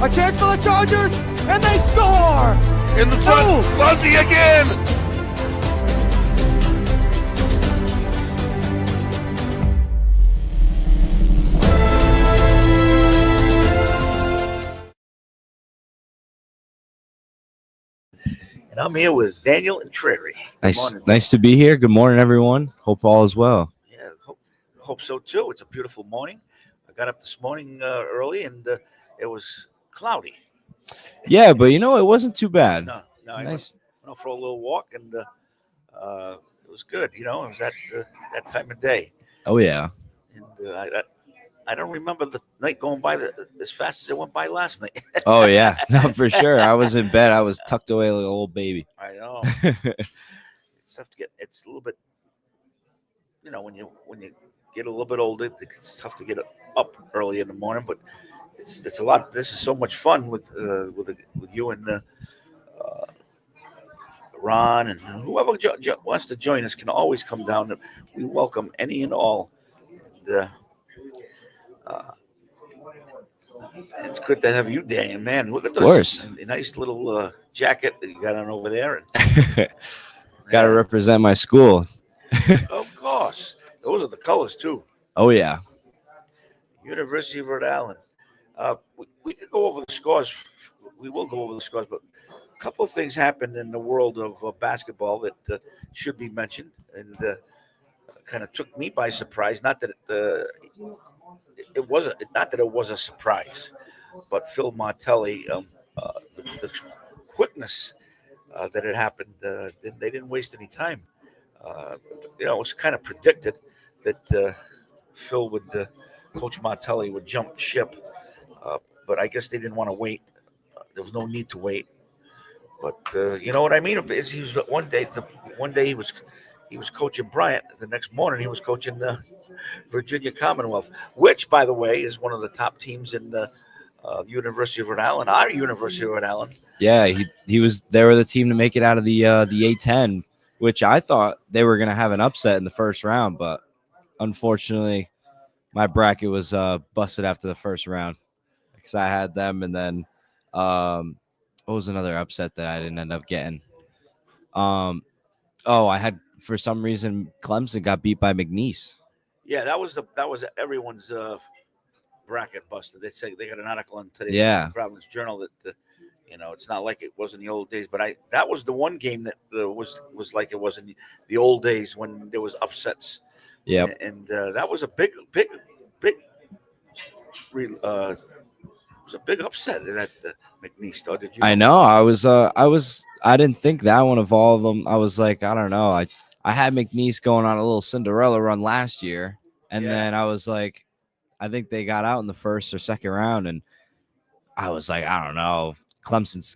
A chance for the Chargers, and they score! In the front, Luzzy again! And I'm here with Daniel and Trary. Nice to be here. Good morning, everyone. Hope all is well. Yeah, hope so too. It's a beautiful morning. I got up this morning early, and it was cloudy. Yeah, but it wasn't too bad. No, Nice. I went for a little walk, and it was good. It was that time of day. Oh yeah. And I don't remember the night going by as fast as it went by last night. Oh yeah. No, for sure. I was in bed. I was tucked away like a little baby. I know. It's tough to get. It's a little bit. When you get a little bit older, it's tough to get up early in the morning. But it's a lot. This is so much fun with you and Ron and whoever wants to join us can always come down. We welcome any and all. And, it's good to have you, Dan. Man, look at this. Of course. A nice little jacket that you got on over there. Got to represent my school. Of course. Those are the colors, too. Oh, yeah. University of Rhode Island. We could go over the scores. We will go over the scores, but a couple of things happened in the world of basketball that should be mentioned, and kind of took me by surprise. Not that it was a surprise, but Phil Martelli, the quickness that it happened, they didn't waste any time. It was kind of predicted that Phil would, Coach Martelli would jump ship, but I guess they didn't want to wait. There was no need to wait. But you know what I mean? He was one day he was coaching Bryant. The next morning he was coaching the Virginia Commonwealth, which, by the way, is one of the top teams in the University of Rhode Island. Our University of Rhode Island. Yeah, they were the team to make it out of the A10, which I thought they were going to have an upset in the first round, but unfortunately, my bracket was busted after the first round because I had them, and then what was another upset that I didn't end up getting? I had, for some reason, Clemson got beat by McNeese. Yeah, that was everyone's bracket busted. They got an article in today's Providence Journal that it's not like it was in the old days, but that was the one game that was like it was in the old days when there was upsets. Yeah, and that was a big upset at McNeese. Did you? I know. I didn't think that one of all of them. I was like, I don't know. I had McNeese going on a little Cinderella run last year, and then I was like, I think they got out in the first or second round, and I was like, I don't know. Clemson's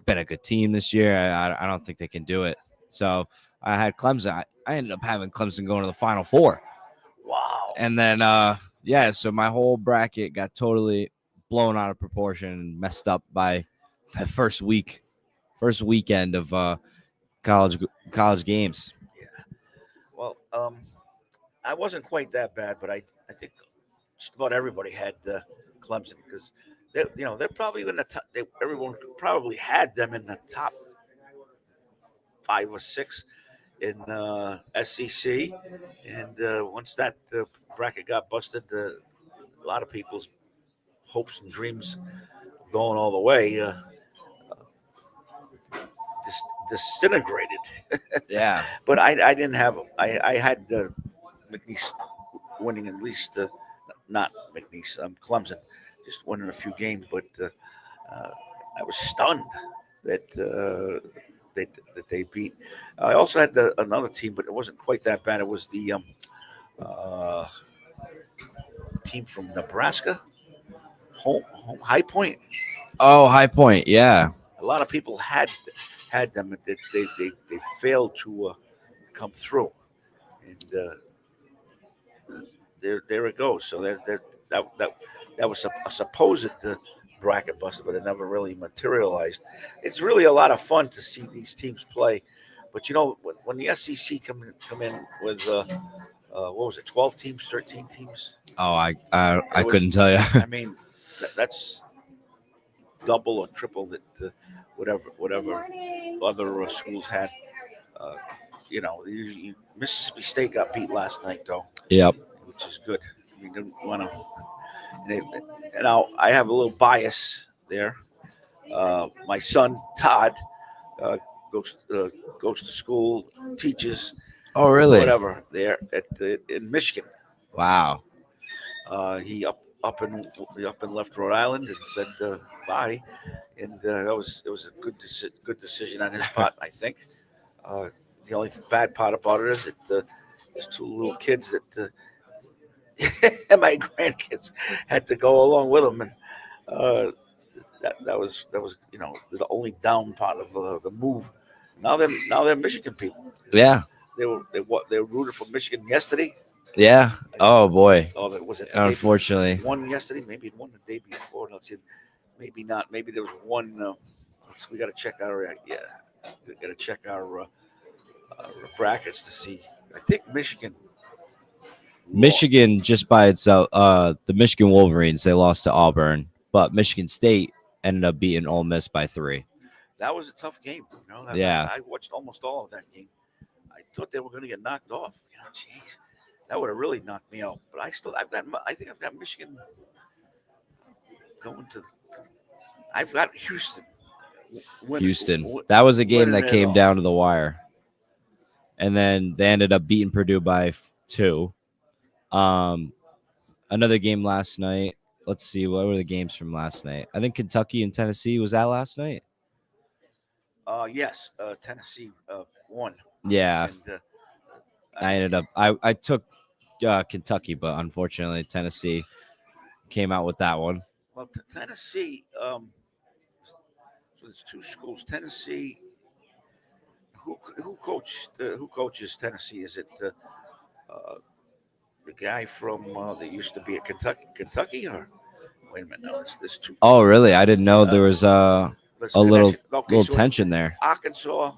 been a good team this year. I don't think they can do it. So I had Clemson. I ended up having Clemson going to the Final Four. Wow. And then, so my whole bracket got totally blown out of proportion and messed up by that first weekend of college games. Yeah. Well, I wasn't quite that bad, but I think just about everybody had Clemson because they're probably in the top. Everyone probably had them in the top 5 or 6 in SEC, and once that bracket got busted, a lot of people's hopes and dreams going all the way disintegrated. Yeah, but I didn't have them. I had McNeese winning at least, not McNeese, Clemson, just winning a few games. But I was stunned that they beat. I also had another team, but it wasn't quite that bad. It was the team from Nebraska, High Point. Oh, High Point, yeah. A lot of people had them. They failed to come through, and there it goes. So that was a supposed bracket buster, but it never really materialized. It's really a lot of fun to see these teams play, but when the SEC come in with what was it, 12 teams, 13 teams? Oh, I couldn't tell you. I mean, that's double or triple that whatever other schools had. Uh, Mississippi State got beat last night though, Yep. which is good. We didn't want to. Now I have a little bias there. My son Todd uh, goes to school, teaches Oh, really? whatever there in Michigan. Wow. He up and left Rhode Island and said bye, and it was a good decision on his part, I think. The only bad part about it is that there's two little kids that my grandkids had to go along with him, and that was the only down part of the move. Now they're Michigan people. Yeah. They were rooted for Michigan yesterday. Yeah. Oh boy. Oh, was it? Unfortunately. One yesterday, maybe one the day before. Let's see, maybe not. Maybe there was one. We got to check our we got to check our brackets to see. I think Michigan just by itself. The Michigan Wolverines, they lost to Auburn, but Michigan State ended up beating Ole Miss by 3. That was a tough game. Yeah. I watched almost all of that game. I thought they were going to get knocked off. Jeez, that would have really knocked me out. But I think I've got Michigan going to. I've got Houston. Houston. That was a game that came all. down to the wire, and then they ended up beating Purdue by 2. Another game last night. Let's see, what were the games from last night? I think Kentucky and Tennessee, was that last night? Yes, Tennessee won. Yeah. And, I ended up I took Kentucky, but unfortunately Tennessee came out with that one. Well, Tennessee. So there's two schools. Tennessee. Who coaches Tennessee? Is it the guy from that used to be at Kentucky, or wait a minute? No, there's two. Oh, really? I didn't know there was a little so tension there. Arkansas.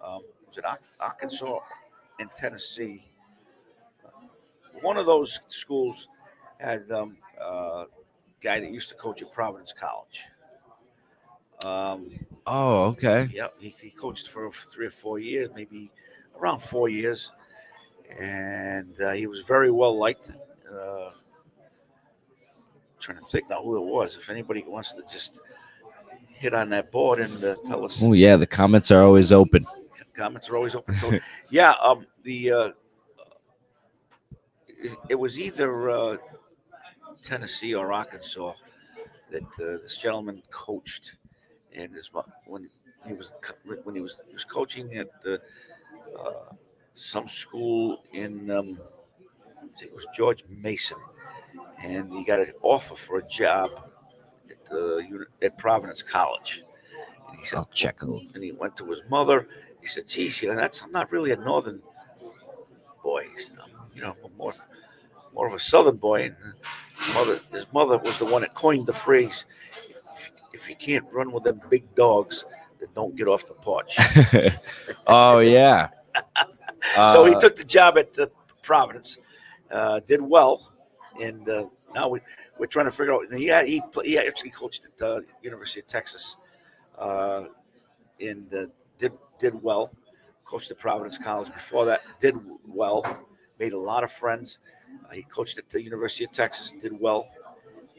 Was it Arkansas and Tennessee? One of those schools had a guy that used to coach at Providence College. Oh, okay. Yeah, he coached for 3 or 4 years, maybe around 4 years, and he was very well liked. Trying to think now who it was. If anybody wants to just hit on that board and tell us. Oh yeah, the comments are always open. Comments are always open. So yeah, it was either Tennessee or Arkansas that this gentleman coached, and when he was coaching at some school in I think it was George Mason, and he got an offer for a job at Providence College. And he said, I'll check it. And he went to his mother. He said, "Geez, I'm not really a northern boy. He said, I'm more of a southern boy." And his mother was the one that coined the phrase, "If you can't run with them big dogs, then don't get off the porch." Oh yeah. So he took the job at Providence, did well, and now we're trying to figure out. He actually coached at the University of Texas, and did well. Coached at Providence College before that, did well, made a lot of friends. He coached at the University of Texas, did well,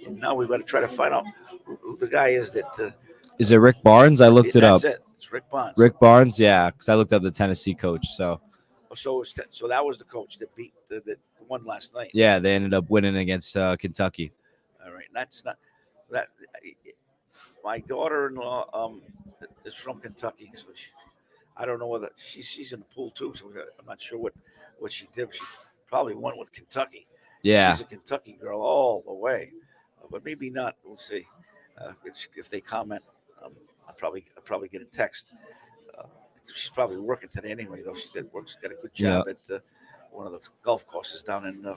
and now we've got to try to find out who the guy is that. Is it Rick Barnes? I looked it up. That's it. It's Rick Barnes. Rick Barnes, yeah, because I looked up the Tennessee coach. So that was the coach that beat that won last night. yeah, they ended up winning against Kentucky. All right, that's not that. My daughter-in-law is from Kentucky, so I don't know whether she's in the pool too. So I'm not sure what she did. She probably went with Kentucky. Yeah, she's a Kentucky girl all the way, but maybe not. We'll see. If they comment, I'll probably get a text. She's probably working today anyway, though. She's got a good job at one of the golf courses down in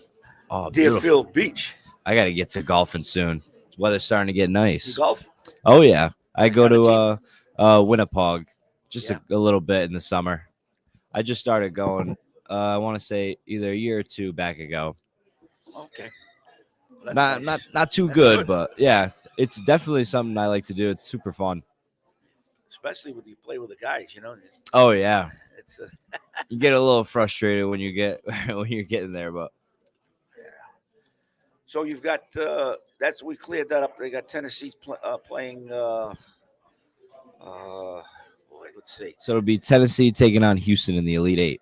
Deerfield Beach. I got to get to golfing soon. The weather's starting to get nice. You golf? Oh yeah, I go to Winnapogue just a little bit in the summer. I just started going. I want to say either a year or two back ago. Okay. Well, not too good, but yeah, it's definitely something I like to do. It's super fun. especially when you play with the guys. Oh yeah, It's you get a little frustrated when you get when you're getting there, but so you've got that's we cleared that up. They got Tennessee playing. Boy, let's see. so it'll be Tennessee taking on Houston in the Elite Eight.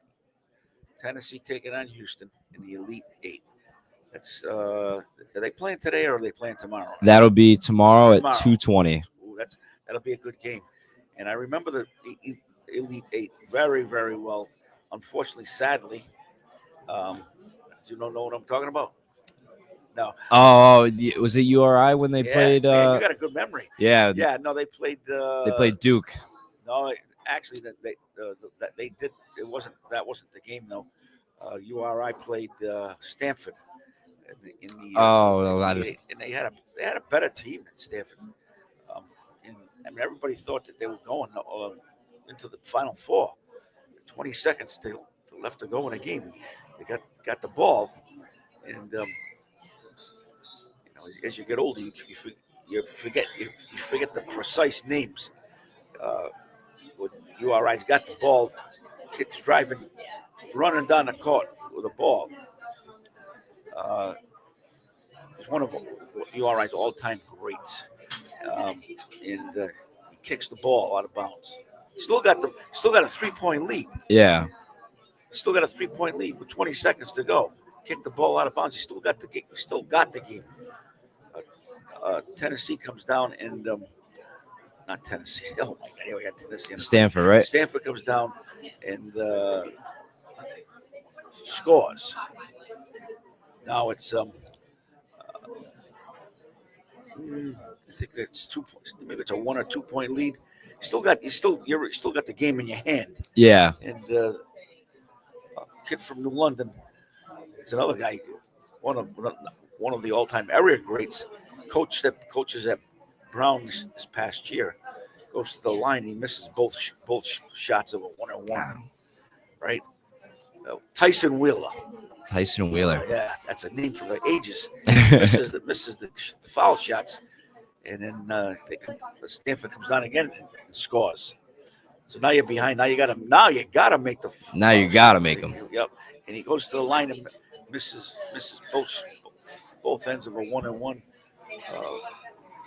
Tennessee taking on Houston in the Elite Eight. That's are they playing today or are they playing tomorrow? That'll be tomorrow at Tomorrow. 2:20. Ooh, that'll be a good game. And I remember the Elite Eight very, very well. Unfortunately, sadly, do you know what I'm talking about? No. Oh, was it URI when they Yeah, played? man, you got a good memory. Yeah, Yeah, no, they played. they played Duke. No, actually, that they did. That wasn't the game though. URI played Stanford in the Oh, in the eight, and they had a better team than Stanford. And I mean, everybody thought that they were going into the Final Four. 20 seconds left to go in a game. They got the ball, and as you get older, you forget the precise names. When URI's got the ball, kids driving, running down the court with the ball. He's one of URI's all-time greats, and he kicks the ball out of bounds. Still got a 3-point lead. Yeah, Still got a 3-point lead with 20 seconds to go. Kick the ball out of bounds. You still got the game. Tennessee comes down and not Tennessee. Oh my God! Here we got Tennessee. Stanford, right? Stanford comes down and scores. Now it's I think it's 2 points. Maybe it's a 1 or 2 point lead. You still got the game in your hand. Yeah, And a kid from New London. It's another guy, one of the all-time area greats. Coaches at Brown this past year, goes to the line. He misses both shots of a 1-on-1. Right, Tyson Wheeler. Tyson Wheeler. Yeah, that's a name for the ages. misses the foul shots, and then Stanford comes down again and scores. So now you're behind. Now you gotta make the. Now you gotta make them. Yep. And he goes to the line and misses both ends of a 1-on-1,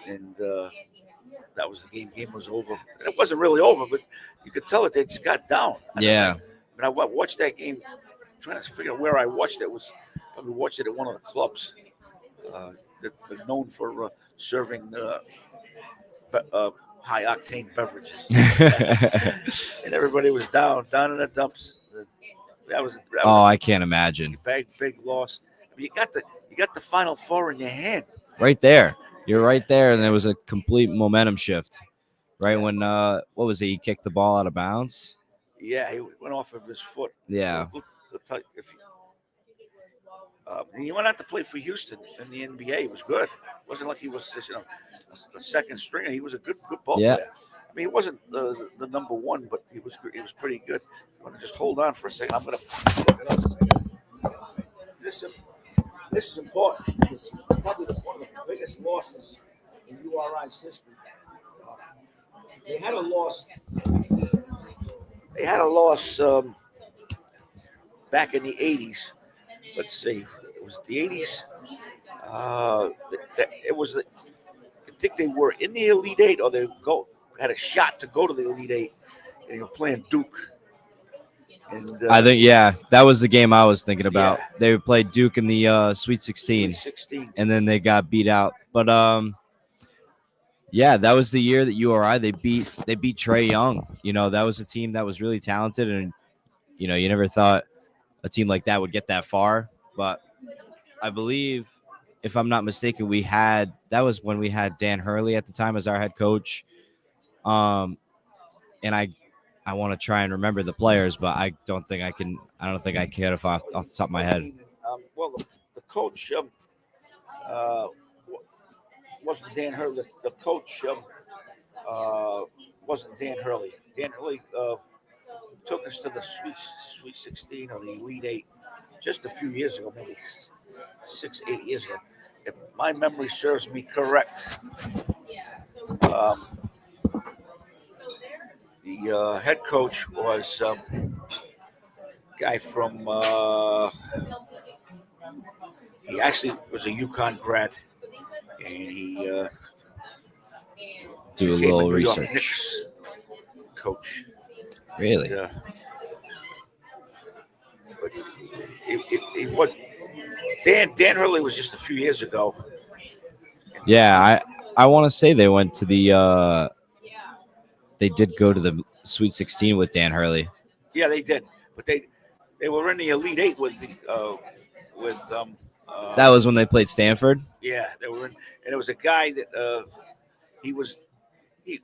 and that was the game. Game was over. And it wasn't really over, but you could tell that they just got down. Yeah. I watched that game, trying to figure out where I watched it. I watched it at one of the clubs that are known for serving high octane beverages, and everybody was down in the dumps. That was I can't imagine. Big loss. I mean, you got the Final Four in your hand. Right there. You're right there, and there was a complete momentum shift. Right when what was it? He kicked the ball out of bounds. Yeah, he went off of his foot. Yeah. He went out to play for Houston in the NBA. He was good. It wasn't like he was just a second stringer. He was a good ball player. I mean, he wasn't the number one, but he was pretty good. I'm going to just hold on for a second. I'm going to look it up. This is important. This is probably one of the biggest losses in URI's history. They had a loss. Back in the 80s. Let's see. It was the 80s. It was. I think they were in the Elite Eight, or they had a shot to go to the Elite Eight, and they were playing Duke. And I think that was the game I was thinking about. Yeah. They played Duke in the Sweet 16, and then they got beat out. But that was the year that URI they beat Trae Young. That was a team that was really talented, and you never thought a team like that would get that far. But I believe, if I'm not mistaken, that was when we had Dan Hurley at the time as our head coach. And I want to try and remember the players, but I don't think I can off the top of my head. Well, the coach wasn't Dan Hurley. The coach wasn't Dan Hurley. Dan Hurley took us to the Sweet 16 or the Elite Eight just a few years ago, maybe 6-8 years ago. if my memory serves me correct, um, the head coach was guy from. He actually was a UConn grad, and he Do a became a little New York research. Knicks coach. Really? Yeah, but it was Dan Hurley was just a few years ago. Yeah, I want to say they went to the they did go to the Sweet 16 with Dan Hurley. Yeah, they did, but they were in the Elite Eight with the with That was when they played Stanford. yeah, they were in, and it was a guy that he was he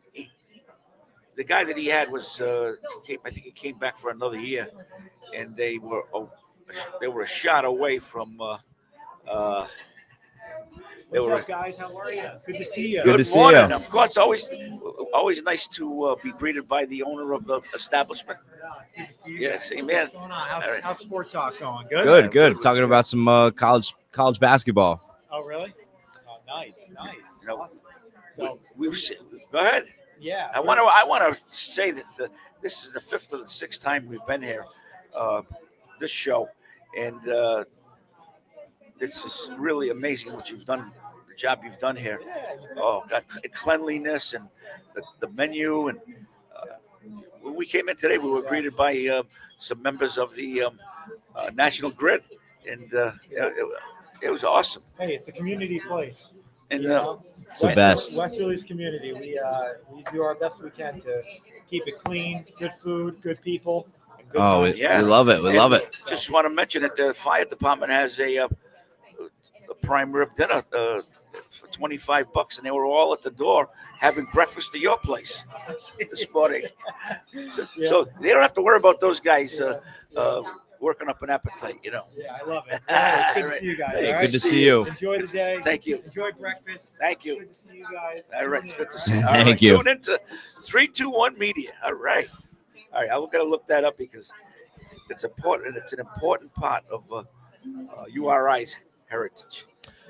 the guy that he had was I think he came back for another year, and they were a shot away from they What's were. up, guys? How are you? Good to see you. Good to see morning. you. Of course, always nice to be greeted by the owner of the establishment. Yeah, it's good to see you. Yeah, guys. same man. What's going on? How's, All right. how's sport talk going? Good? Good, good. Talking about some college basketball. Oh, really? Oh, nice, nice. You know, Awesome. So, We've go ahead. yeah. I want to say that this is the fifth or the sixth time we've been here, this show, and this is really amazing what you've done, the job you've done here. Oh, God, cleanliness and the menu, and when we came in today, we were greeted by some members of the National Grid, and it was awesome. Hey, it's a community place. And you know? It's the best. West Philly's community. We do our best we can to keep it clean, good food, good people. And good Oh, times. Yeah. we love it. We love it. Just want to mention that the fire department has a prime rib dinner for $25, and they were all at the door having breakfast at your place this morning. So they don't have to worry about those guys working up an appetite, you know. Yeah, I love it. It's good to see you guys. Hey, all It's right? good to see you. Enjoy the day. Thank you. Enjoy breakfast. Thank you. Good to see you guys. All right, Tune it's in, good to all see right? you. All Thank right, you. Tune into 321 Media. All right. I'm going to look that up because it's important. It's an important part of URI's heritage.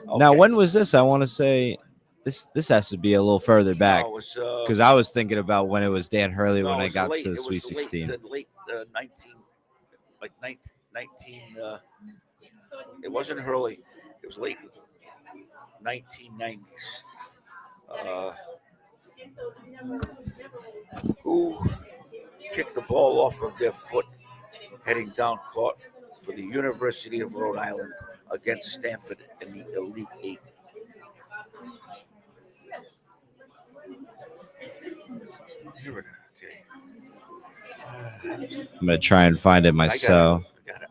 Now, Okay. when was this? I want to say this has to be a little further back No, it was, because I was thinking about when it was Dan Hurley no, when it I was got late- to it the was Sweet the 16. late 19. It wasn't Hurley. It was late 1990s. Who kicked the ball off of their foot heading down court for the University of Rhode Island against Stanford in the Elite Eight? Here it is. Okay. I'm gonna try and find it myself. I got it.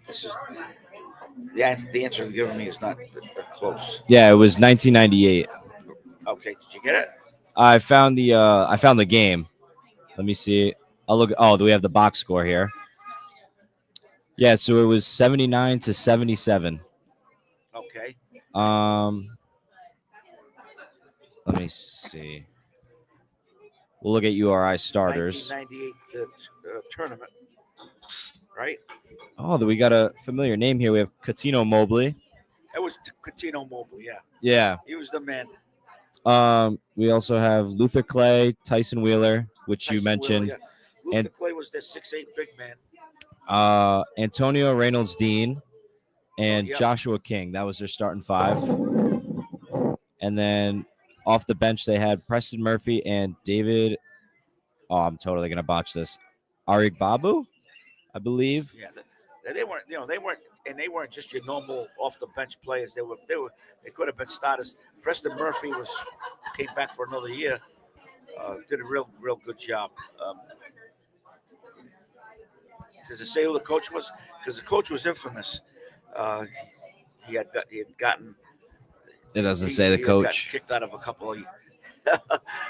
This is the answer you're giving me is not close. Yeah, it was 1998. Okay, did you get it? I found the game. Let me see. I'll look. Oh, do we have the box score here? Yeah, so it was 79-77. Okay. Let me see. We'll look at URI starters. 1998 tournament, right? Oh, we got a familiar name here. We have Catino Mobley. It was Catino Mobley, yeah. Yeah. He was the man. We also have Luther Clay, Tyson Wheeler, which you Tyson mentioned, Wheeler, yeah. Luther Clay was their 6'8" big man. Antonio Reynolds Dean, and Yeah. Joshua King. That was their starting five. And then off the bench, they had Preston Murphy and David. Oh, I'm totally gonna botch this. Arik Babu, I believe. Yeah, they weren't just your normal off the bench players. They could have been starters. Preston Murphy came back for another year. Did a real good job. Does it say who the coach was? Because the coach was infamous. He had gotten. It doesn't say the he had gotten coach. kicked out of a couple of,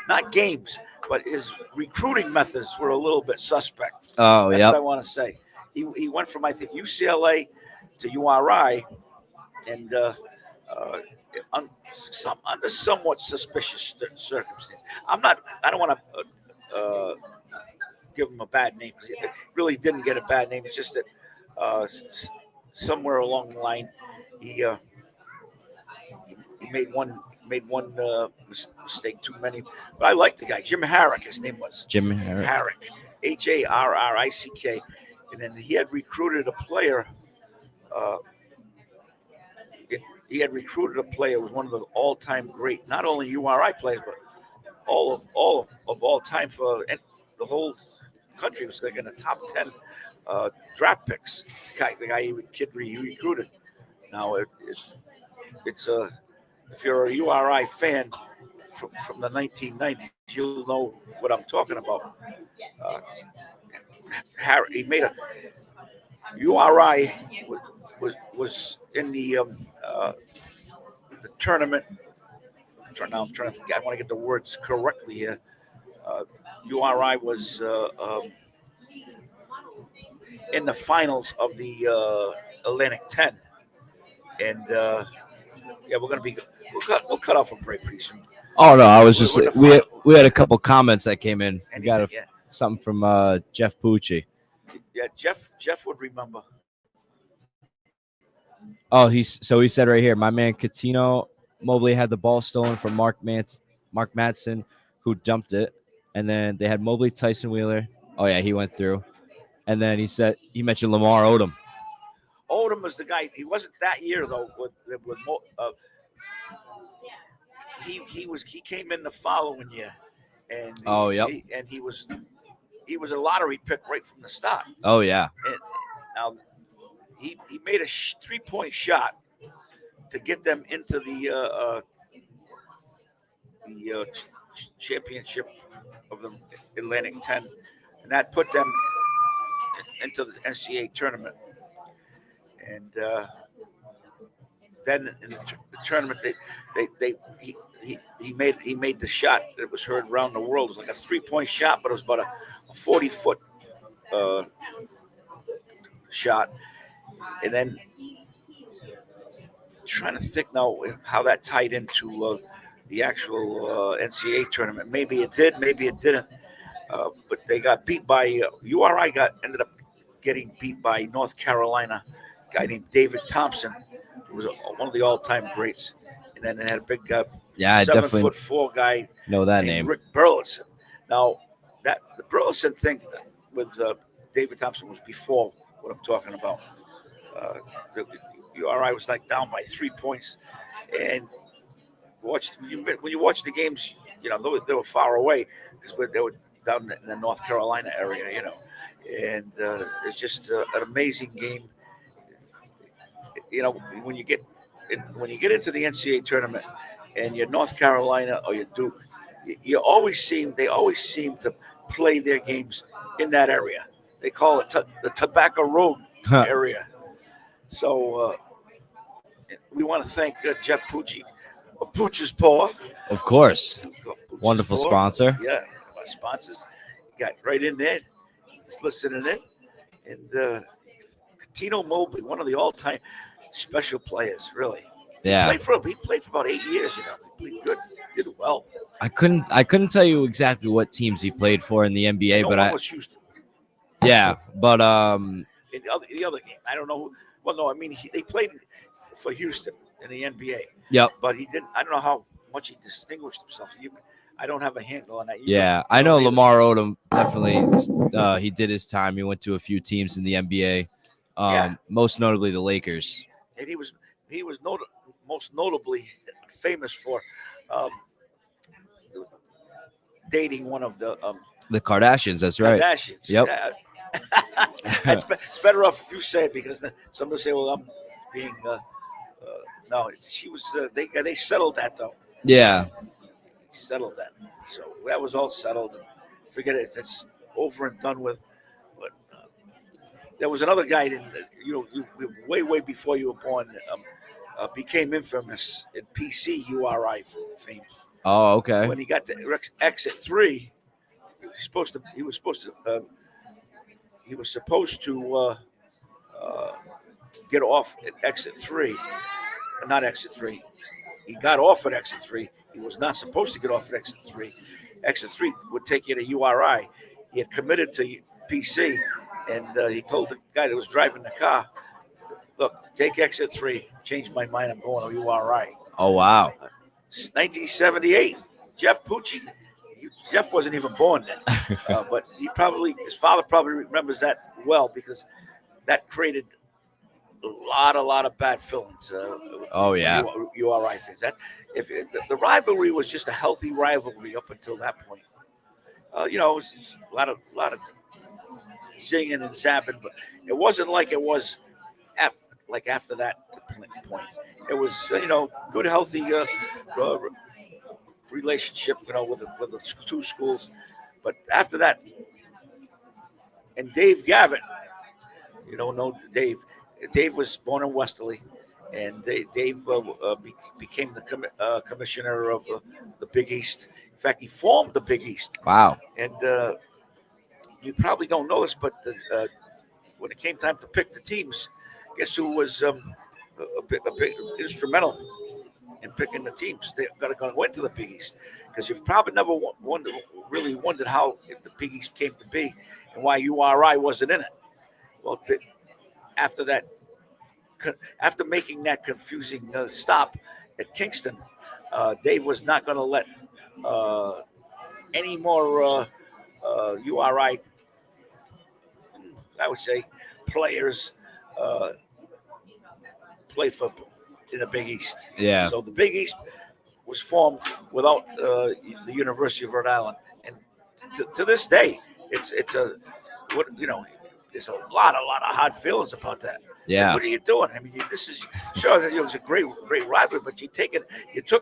not games, but his recruiting methods were a little bit suspect. Oh, That's yep. what I want to say. He went from, I think, UCLA to URI, and under somewhat suspicious circumstances. I don't want to give him a bad name because he really didn't get a bad name. It's just that somewhere along the line, he made one mistake too many. But I like the guy, Jim Harrick. His name was Jim Harris. Harrick, Harrick, and then he had recruited a player. Uh, he had recruited a player who was one of the all-time great, not only URI players, but all time for the whole country. It was like in the top 10 draft picks. The guy he recruited. Now it's if you're a URI fan from the 1990s, you'll know what I'm talking about. He made a URI was in the tournament. I'm trying to think. I want to get the words correctly here. URI was in the finals of the Atlantic 10, and we're going to be. We'll cut off a break pretty soon. Oh no, I was just We're in the we had a couple comments that came in. We got yeah. something from Jeff Pucci. Yeah, Jeff would remember. Oh, he said right here, my man Catino Mobley had the ball stolen from Mark Madsen, who dumped it, and then they had Mobley, Tyson Wheeler. Oh yeah, he went through, and then he mentioned Lamar Odom. Odom was the guy. He wasn't that year though. He came in the following year, and he was a lottery pick right from the start. Oh yeah. And now he made a 3-point shot to get them into the championship of the Atlantic 10, and that put them into the NCAA tournament. And then in the tournament, he made the shot that was heard around the world. It was like a 3-point shot, but it was about a 40-foot shot. And then trying to think now how that tied into the actual NCAA tournament. Maybe it did, maybe it didn't. But they got beat by URI. Ended up getting beat by North Carolina. A guy named David Thompson, who was one of the all-time greats. And then they had a big I definitely 7'4" guy. know that name. Rick Burleson. Now the Burleson thing with David Thompson was before what I'm talking about. URI was like down by 3 points, and when you watch the games, they were far away because they were down in the North Carolina area, and it's just an amazing game. When you get into the NCAA tournament and you're North Carolina or you're Duke, they always seem to play their games in that area. They call it the Tobacco Road area. So we want to thank Jeff Pucci of Pucci's Paw. Of course. Pucci's Wonderful Paw. sponsor. Yeah, our sponsors. Got right in there. He's listening in. And Tino Mobley, one of the all-time special players, really. Yeah. He played for about 8 years, He played good, did well. I couldn't tell you exactly what teams he played for in the NBA, but one was Houston. Yeah, but In the other game, I don't know. Well, no, I mean they played for Houston in the NBA. Yep. But he didn't. I don't know how much he distinguished himself. I don't have a handle on that. I know Lamar Odom definitely. He did his time. He went to a few teams in the NBA, most notably the Lakers. And he was most notably famous for dating one of the Kardashians. That's right. Kardashians. Yep. Yeah. It's better off if you say it because then somebody say, "Well, I'm being." No, she was. They settled that though. Yeah. Settled that. So that was all settled. Forget it. It's over and done with. But there was another guy way before you were born, became infamous in PC URI fame. Oh, okay. When he got to exit 3, he was supposed to get off at exit 3, not exit 3. he got off at exit 3. He was not supposed to get off at exit 3. Exit 3 would take you to URI. He had committed to PC, and he told the guy that was driving the car, look, take exit 3. Changed my mind. I'm going to URI. Oh, wow. 1978, Jeff Pucci. Jeff wasn't even born then, but his father probably remembers that well because that created a lot of bad feelings. Oh, yeah. URI fans. The rivalry was just a healthy rivalry up until that point. It was a lot of singing and zapping, but it wasn't like it was after that point. It was good, healthy relationship, with the two schools. But after that, and Dave Gavitt, you don't know Dave. Dave was born in Westerly, and Dave became the commissioner of the Big East. In fact, he formed the Big East. Wow. And you probably don't know this, but when it came time to pick the teams, guess who was a bit instrumental in picking the teams? They're going to go into the Big East, because you've probably never really wondered how the Big East came to be and why URI wasn't in it. Well, after making that confusing stop at Kingston, Dave was not going to let any more URI, I would say, players play for in the Big East. Yeah. So the Big East was formed without the University of Rhode Island, and to this day, there's a lot of hard feelings about that. Yeah. What are you doing? I mean, this is sure that it was a great rivalry, but you took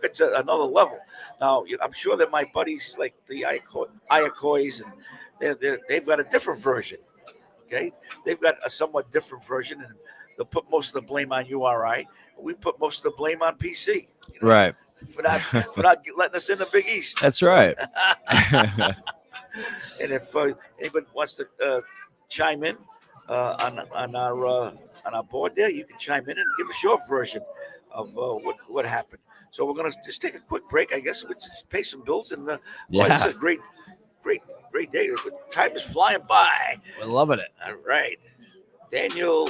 it to another level. Now, I'm sure that my buddies like the Iacoys, and they've got a different version. Okay, they've got a somewhat different version, and they'll put most of the blame on URI. We put most of the blame on PC. Right. For not letting us in the Big East. That's right. And if anybody wants to chime in on our board there, you can chime in and give us your version of what happened. So we're going to just take a quick break, I guess. We'll just pay some bills, and it's a great day. Time is flying by. We're loving it. All right, Daniel.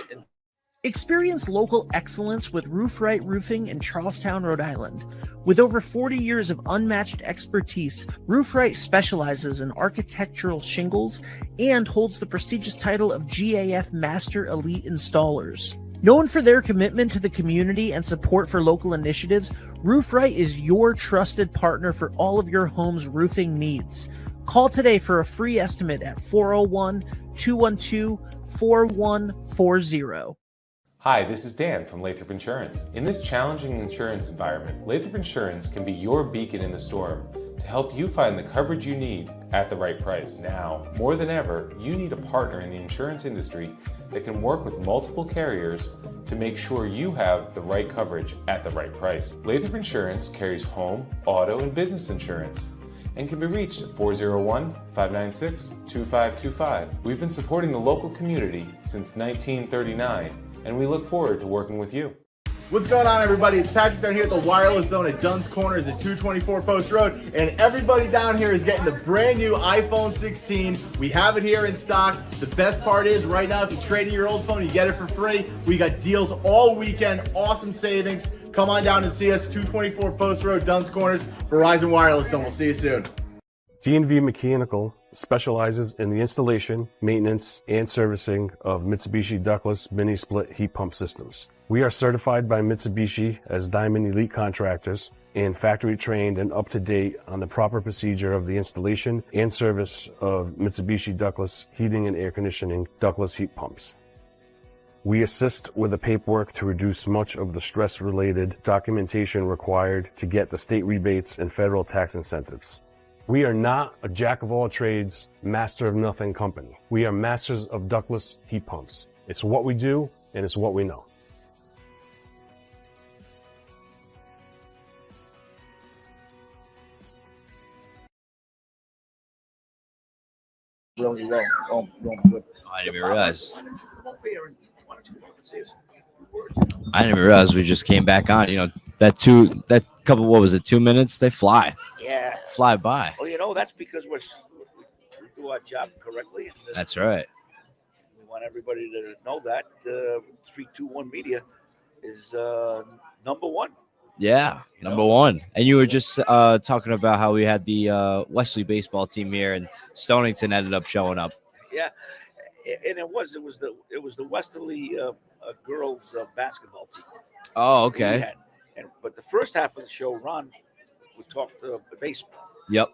Experience local excellence with Roof Right Roofing in Charlestown, Rhode Island. With over 40 years of unmatched expertise, Roof Right specializes in architectural shingles and holds the prestigious title of GAF Master Elite Installers. Known for their commitment to the community and support for local initiatives, Roof Right is your trusted partner for all of your home's roofing needs. Call today for a free estimate at 401-212-4140. Hi, this is Dan from Lathrop Insurance. In this challenging insurance environment, Lathrop Insurance can be your beacon in the storm to help you find the coverage you need at the right price. Now, more than ever, you need a partner in the insurance industry that can work with multiple carriers to make sure you have the right coverage at the right price. Lathrop Insurance carries home, auto, and business insurance and can be reached at 401-596-2525. We've been supporting the local community since 1939, and we look forward to working with you. What's going on, everybody? It's Patrick down here at the Wireless Zone at Dunn's Corners at 224 Post Road, and everybody down here is getting the brand new iPhone 16. We have it here in stock. The best part is right now, if you trade in your old phone, you get it for free. We got deals all weekend, awesome savings. Come on down and see us, 224 Post Road, Dunn's Corners, Verizon Wireless Zone. We'll see you soon. D&V Mechanical specializes in the installation, maintenance, and servicing of Mitsubishi Ductless mini split heat pump systems. We are certified by Mitsubishi as Diamond Elite Contractors and factory trained and up to date on the proper procedure of the installation and service of Mitsubishi Ductless heating and air conditioning ductless heat pumps. We assist with the paperwork to reduce much of the stress-related documentation required to get the state rebates and federal tax incentives. We are not a jack-of-all-trades, master-of-nothing company. We are masters of ductless heat pumps. It's what we do, and it's what we know. Really well. Oh, good. I didn't even realize. I didn't even realize we just came back on. That couple, what was it, 2 minutes? They fly by. Well, that's because we do our job correctly. And, That's right. we want everybody to know that 321 Media is number one. Yeah, You number know? one. And you were just talking about how we had the Wesley baseball team here, and Stonington ended up showing up. Yeah, and it was the Westerly girls basketball team. Oh, we okay. had. But the first half of the show, Ron would talk to baseball. Yep.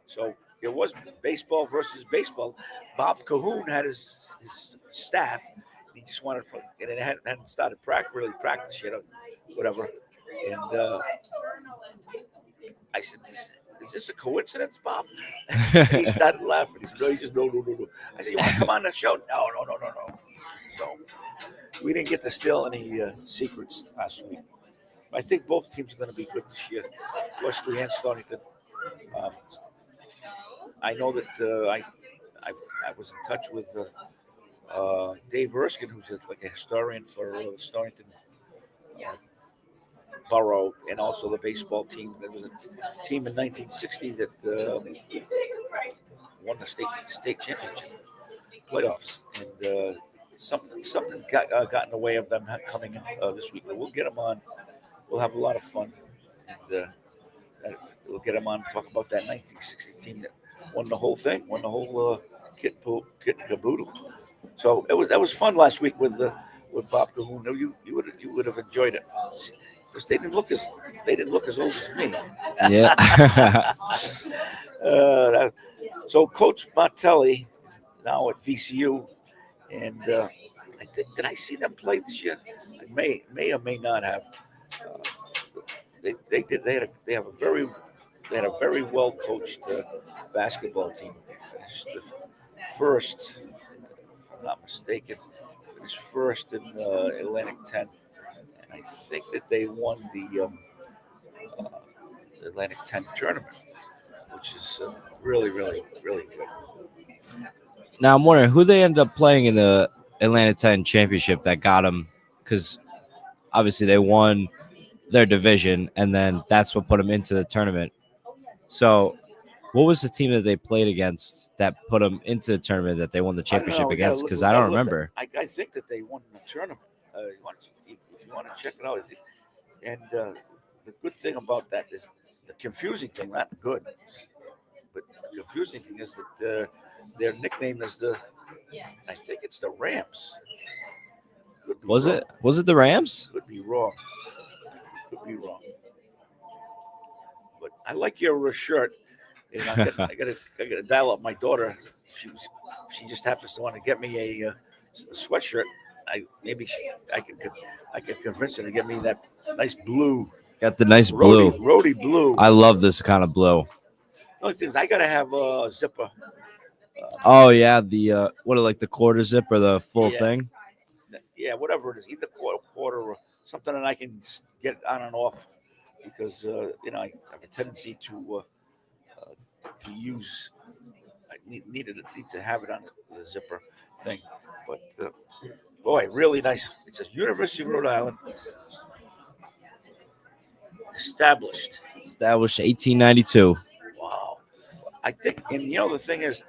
So it was baseball versus baseball. Bob Cahoon had his staff. He just wanted to, and it hadn't started really practice yet, or whatever. And I said, "Is this a coincidence, Bob?" He started laughing. He said, "No, no." I said, "You want to come on the show?" No. So we didn't get to steal any secrets last week. I think both teams are going to be good this year, Wesley and Stonington. I know that I was in touch with Dave Erskine, who's like a historian for Stonington Borough, and also the baseball team. There was a team in 1960 that won the state championship playoffs, and something got in the way of them coming in this week. But we'll get them on. We'll have a lot of fun, and we'll get them on and talk about that 1960 team that won the whole thing, won the whole kit and caboodle. So that was fun last week with Bob Cahoon. You would have enjoyed it because they didn't look as old as me. Yeah. So Coach Martelli is now at VCU, and I think, did I see them play this year? I may or may not have. They have a very well coached basketball team. They finished first, if I'm not mistaken, finished first in Atlantic 10, and I think that they won the Atlantic 10 tournament, which is really, really, really good. Now I'm wondering who they ended up playing in the Atlanta 10 championship that got them, because obviously they won their division, and then that's what put them into the tournament. So what was the team that they played against that put them into the tournament that they won the championship against? Because I don't remember. I think that they won the tournament. If you want to check it out, and the good thing about that is the confusing thing, not good, but the confusing thing is that their nickname is I think it's the Rams. Was it the Rams? Could be wrong. But I like your shirt, and I gotta dial up my daughter. She just happens to want to get me a sweatshirt. I can convince her to get me that nice blue. Got the nice blue. Rhodey blue. I love this kind of blue. The only thing is I gotta have a zipper. Oh yeah, the what, like the quarter zip or the full thing? Yeah, whatever it is, either quarter or something that I can get on and off, because I have a tendency to use. I need to have it on the zipper thing, but boy, really nice. It says University of Rhode Island, established 1892. Wow, I think, and the thing is,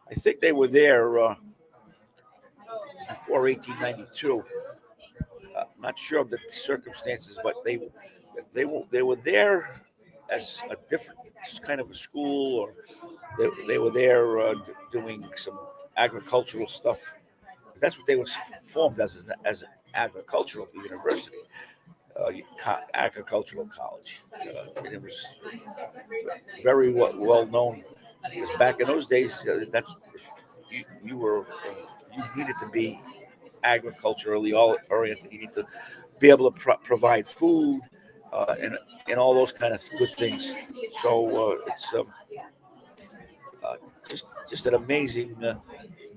I think they were there before 1892. I'm not sure of the circumstances, but they were there as a different kind of a school, or they were there doing some agricultural stuff. That's what they were formed as an agricultural university, agricultural college. It was very well known, because back in those days, that's you needed to be agriculturally oriented. You need to be able to provide food and all those kind of good things. So it's just an amazing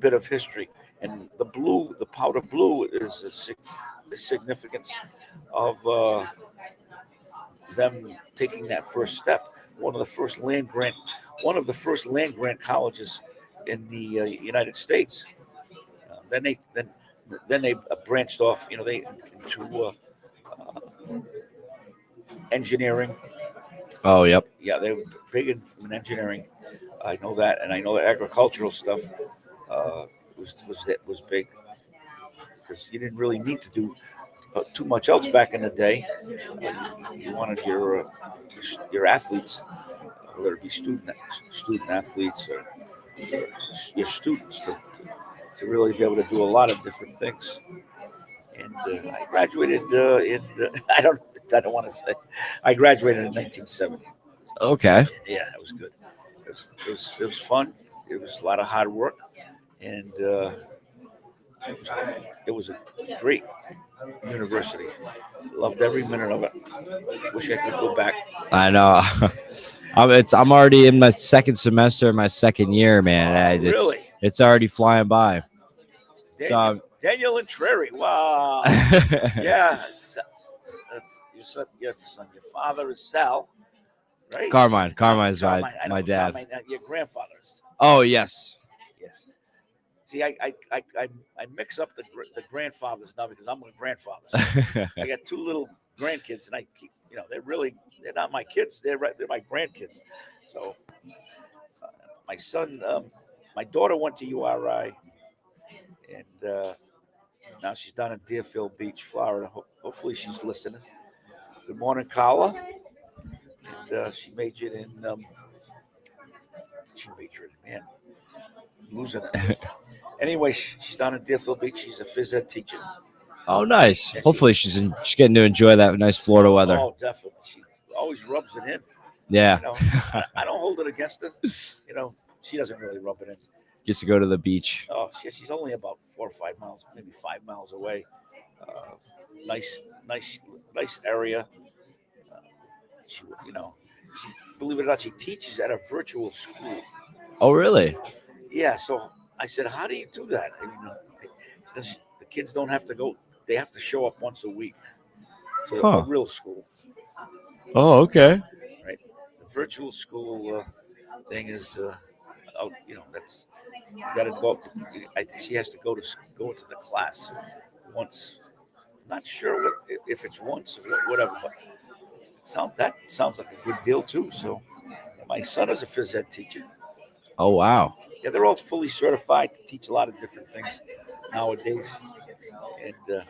bit of history. And the powder blue, is the significance of them taking that first step. One of the first land grant colleges in the United States. Then they branched off, into engineering, Oh, yep. Yeah, they were big in engineering. I know that, and I know that agricultural stuff was big because you didn't really need to do too much else back in the day. You wanted your athletes, whether it be student athletes or your students, to really be able to do a lot of different things. And I graduated I don't want to say I graduated in 1970. Okay. Yeah, it was good. It was fun. It was a lot of hard work, and it was a great university. Loved every minute of it. Wish I could go back. I know. I'm already in my second semester, my second year, man. Really? It's already flying by. Daniel and Trary. Wow. Yeah. Your father is Sal, right? Carmine's my dad. Your grandfather's. Oh, yes. Yes. See, I mix up the grandfathers now because I'm with grandfathers. I got two little grandkids, and I keep, they're not my kids. They're my grandkids. So my son, my daughter went to URI, and now she's down in Deerfield Beach, Florida. Hopefully she's listening. Good morning, Carla. And she majored in, man, losing it. Anyway, she's down in Deerfield Beach. She's a phys ed teacher. Oh, nice. Hopefully she's getting to enjoy that nice Florida weather. Oh, definitely. She always rubs it in. Yeah. I don't hold it against her. She doesn't really rub it in. Gets to go to the beach. Oh, she's only about 4 or 5 miles, maybe 5 miles away. Nice area. Believe it or not, she teaches at a virtual school. Oh, really? Yeah. So I said, how do you do that? The kids don't have to go. They have to show up once a week to a real school. Oh, okay. Right. The virtual school thing is, that's you got to go. I think she has to go into the class once. I'm not sure if it's once or whatever, but that sounds like a good deal too. So my son is a phys ed teacher. Oh, wow. Yeah, they're all fully certified to teach a lot of different things nowadays, and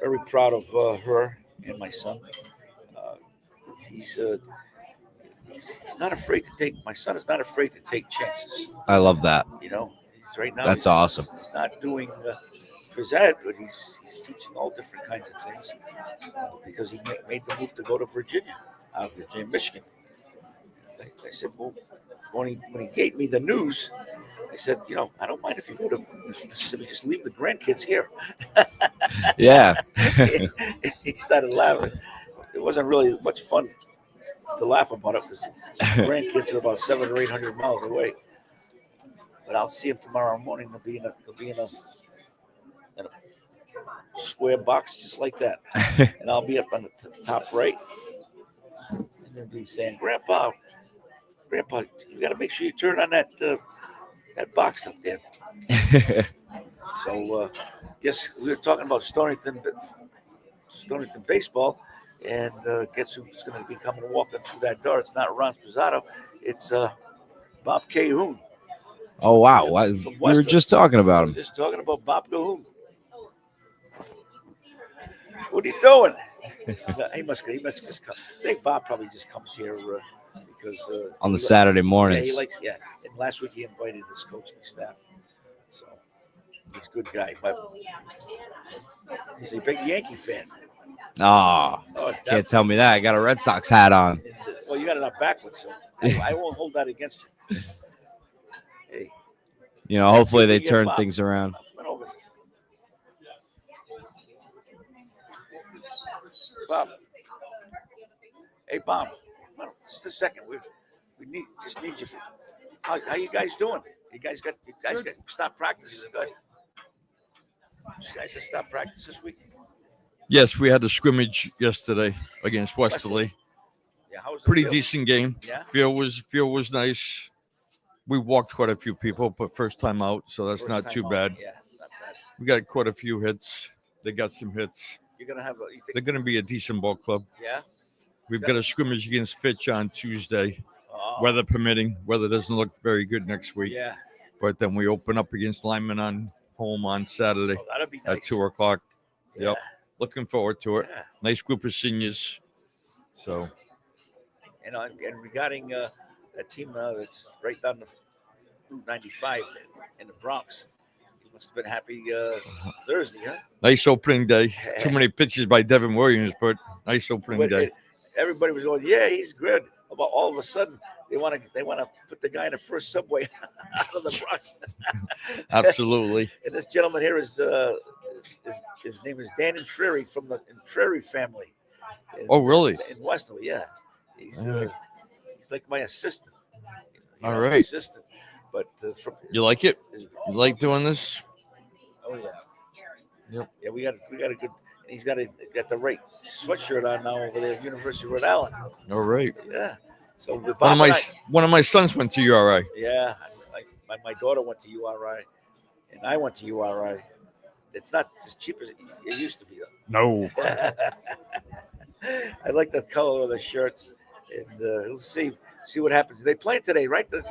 very proud of her and my son. He's not afraid to take. My son is not afraid to take chances. I love that. He's right now. That's awesome. He's not doing phys ed, but he's teaching all different kinds of things because he made the move to go to Virginia, Michigan. I said, well, when he gave me the news, I said, I don't mind if you go to Mississippi, just leave the grandkids here. Yeah. He started laughing. It wasn't really much fun to laugh about it because grandkids are about 700 or 800 miles away. But I'll see him tomorrow morning. They'll be in a square box just like that, and I'll be up on the top right, and they'll be saying, Grandpa, you got to make sure you turn on that box up there. So, yes, we were talking about Stonington baseball, and guess who's going to be coming walking through that door? It's not Ron Spizzato, it's Bob Cahoon. Oh, wow. We were just talking about him. Just talking about Bob Cahoon. What are you doing? He must just come. I think Bob probably just comes here because on the Saturday mornings. Yeah, he likes. Yeah, and last week he invited his coaching staff, so he's a good guy. But he's a big Yankee fan. Oh, can't tell me that. I got a Red Sox hat on. Well, you got it up backwards, so I won't hold that against you. Hey, hopefully they turn things around. Bob. Hey, Bob. Just a second. We need you. How you guys doing? You guys got stop practice. Good. You guys just stop practice this week. Yes, we had a scrimmage yesterday against Westerly. Yeah, how was the pretty field? decent game. Yeah. Field was nice. We walked quite a few people, but first time out, so that's not too bad. Yeah, not bad. We got quite a few hits. They got some hits. You're gonna have. They're gonna be a decent ball club. Yeah. We've got a scrimmage against Fitch on Tuesday, Oh, weather permitting. Weather doesn't look very good next week. yeah. But then we open up against Lyman on home on Saturday Oh, that'd be nice. at 2:00. Yeah. Yep. Looking forward to it. Yeah. Nice group of seniors. So And regarding a team that's right down the Route 95 in the Bronx, you must have been happy Thursday, huh? nice opening day. Too many pitches by Devin Williams, but nice opening But day. everybody was going, yeah, he's good. About all of a sudden, they want to put the guy in the first subway out of the Bronx. Absolutely. And this gentleman here is his name is Dan Intreri from the Intreri family. Oh, really? In Westerly, yeah. He's like my assistant. All My right. assistant. But from You like it? You like doing this? Oh yeah. Yep. Yeah, we got a good. He's got the right sweatshirt on now over there at University of Rhode Island. All right. Yeah. So One of my sons went to URI. yeah, my daughter went to URI, and I went to URI. It's not as cheap as it used to be though. No. I like the color of the shirts, and we'll see what happens. They playing today, right? The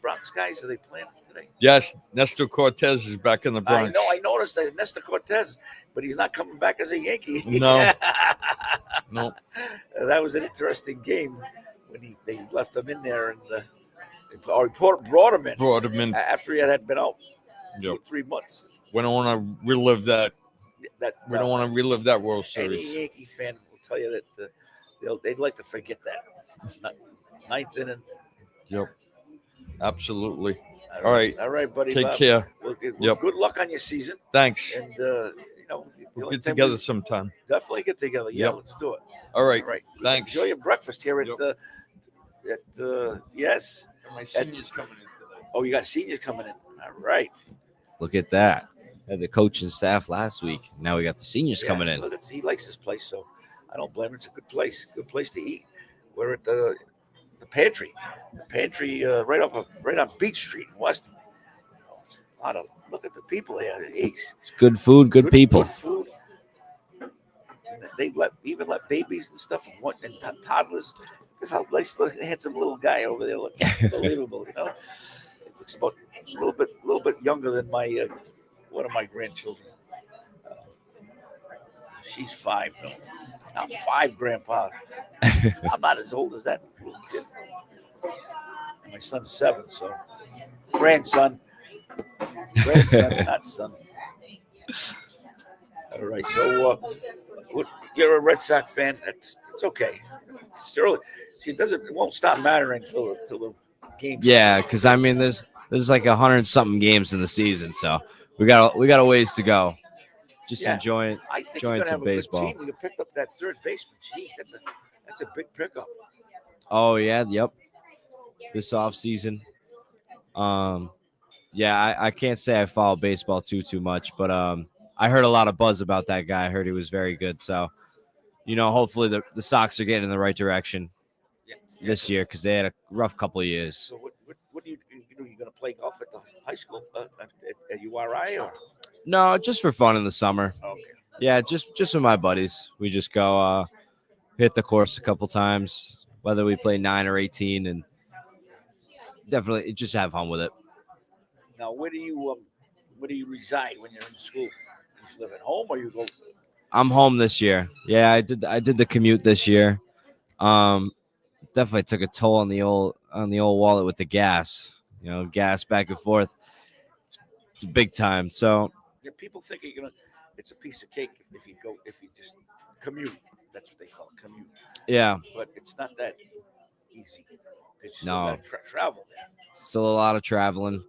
Bronx guys, are they playing today? Yes, Nestor Cortez is back in the Bronx. I noticed that Nestor Cortez, but he's not coming back as a Yankee. No. No. That was an interesting game when they left him in there, and brought him in Brought him in. after he had been out Yep. 3 months. We don't want to relive that. That We don't want to relive that World any Series. Yankee fan will tell you that they'd like to forget that. Ninth inning. Yep. Absolutely. All right. All right, buddy. Take Bob. care. Well, Yep. Good luck on your season, Thanks. and the We'll only get time together we sometime. definitely get together. Yeah, Yep. let's do it. All right. All right. Thanks. Enjoy your breakfast here at Yep. yes. My seniors coming in today. Oh, you got seniors coming in. All right. Look at that. Had the coaching staff last week. Now we got the seniors coming in. Look, he likes this place, so I don't blame him. It's a good place. Good place to eat. We're at the pantry. The pantry right on Beach Street in Weston. It's a lot of look at the people here. Jeez. It's good food, good people. Good food. And they even let babies and stuff and toddlers. Look how nice looking handsome little guy over there looking. Unbelievable, you know. It looks about a little bit younger than my one of my grandchildren. She's 5 though. I'm 5, Grandpa. I'm not as old as that little kid. My son's 7, so grandson, not son. All right, so you're a Red Sox fan. It's okay. It's early. See, it won't stop mattering till the game. Yeah, because I mean, there's like 100-something games in the season, so we got a ways to go. Just Yeah. enjoying I think enjoying you're gonna some have baseball. a good team. You picked up that third baseman. Jeez, that's a big pickup. Oh yeah, yep. This offseason. Yeah, I can't say I follow baseball too much, but I heard a lot of buzz about that guy. I heard he was very good. So, hopefully the Sox are getting in the right direction this year because they had a rough couple of years. So what do you do? You gonna play golf at the high school at URI or? No, just for fun in the summer. Okay. Yeah, just with my buddies. We just go hit the course a couple times, whether we play 9 or 18, and definitely just have fun with it. Now, where do you reside when you're in school? You just live at home or you go? I'm home this year. Yeah, I did the commute this year. Definitely took a toll on the old wallet with the gas. Gas back and forth. It's a big time. So Yeah, people think it's a piece of cake if you just commute. That's what they call it, commute. yeah, But it's not that easy. You still No. gotta travel there. still a lot of traveling.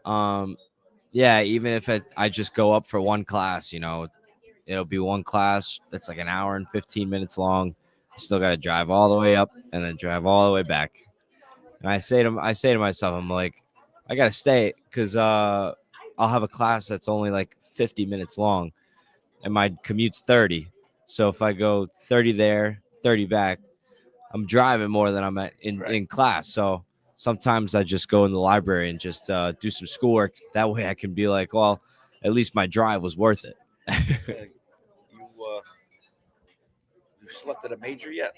Yeah, even if I just go up for one class, it'll be one class that's like an hour and 15 minutes long. I still got to drive all the way up and then drive all the way back. And I say to myself, I'm like, I got to stay because I'll have a class that's only like 50 minutes long and my commute's 30. So if I go 30 there, 30 back, I'm driving more than I'm in class. So sometimes I just go in the library and just do some schoolwork. That way I can be like, well, at least my drive was worth it. You slept at a major yet?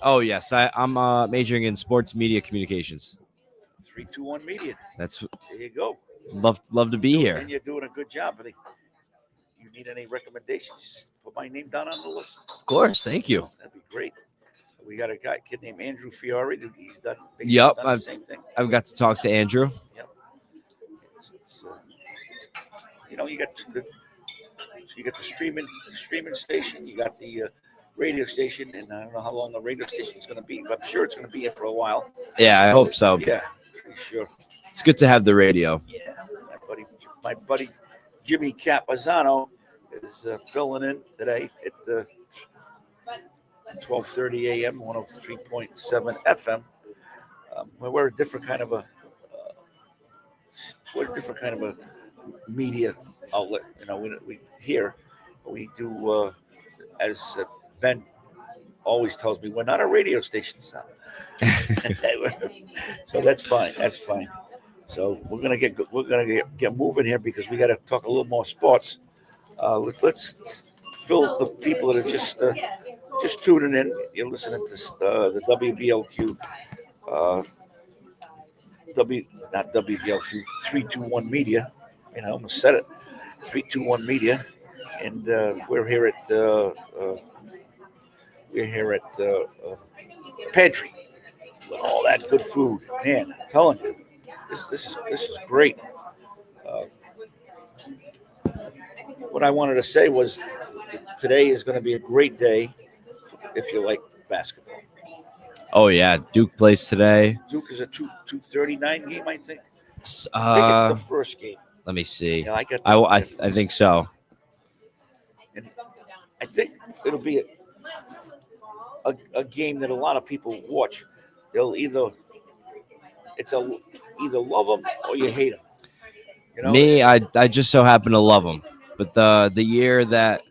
Oh yes, I'm majoring in sports media communications. 321 Media. That's There you go. love to be here. And you're doing a good job. I think you need any recommendations, just put my name down on the list. Of course, thank you. That'd be great. We got a kid named Andrew Fiore. He's done, Yep, done the same thing. I've got to talk to Andrew. Yep. You know, you got the streaming station. You got the radio station, and I don't know how long the radio station is going to be, but I'm sure it's going to be here for a while. Yeah, I hope so. Yeah, pretty sure. It's good to have the radio. Yeah, my buddy Jimmy Capazano is filling in today at 12:30 a.m. 103.7 FM. We're a different kind of a media outlet. You know, we here we do as Ben always tells me, we're not a radio station sound. So that's fine. That's fine. So we're gonna get moving here because we got to talk a little more sports. Let's fill the people that are just tuning in. You're listening to the WBLQ, not WBLQ, 321 Media. And I almost said it, 321 Media, and we're here at Pantry with all that good food. Man, I'm telling you, this is great. What I wanted to say was today is going to be a great day if you like basketball. Oh yeah, Duke plays today. Duke is a 2:39 game, I think. I think it's the first game. Let me see. Yeah, I think so. And I think it'll be a game that a lot of people watch. They'll either love them or you hate them. You know? Me, I just so happen to love them. But the year that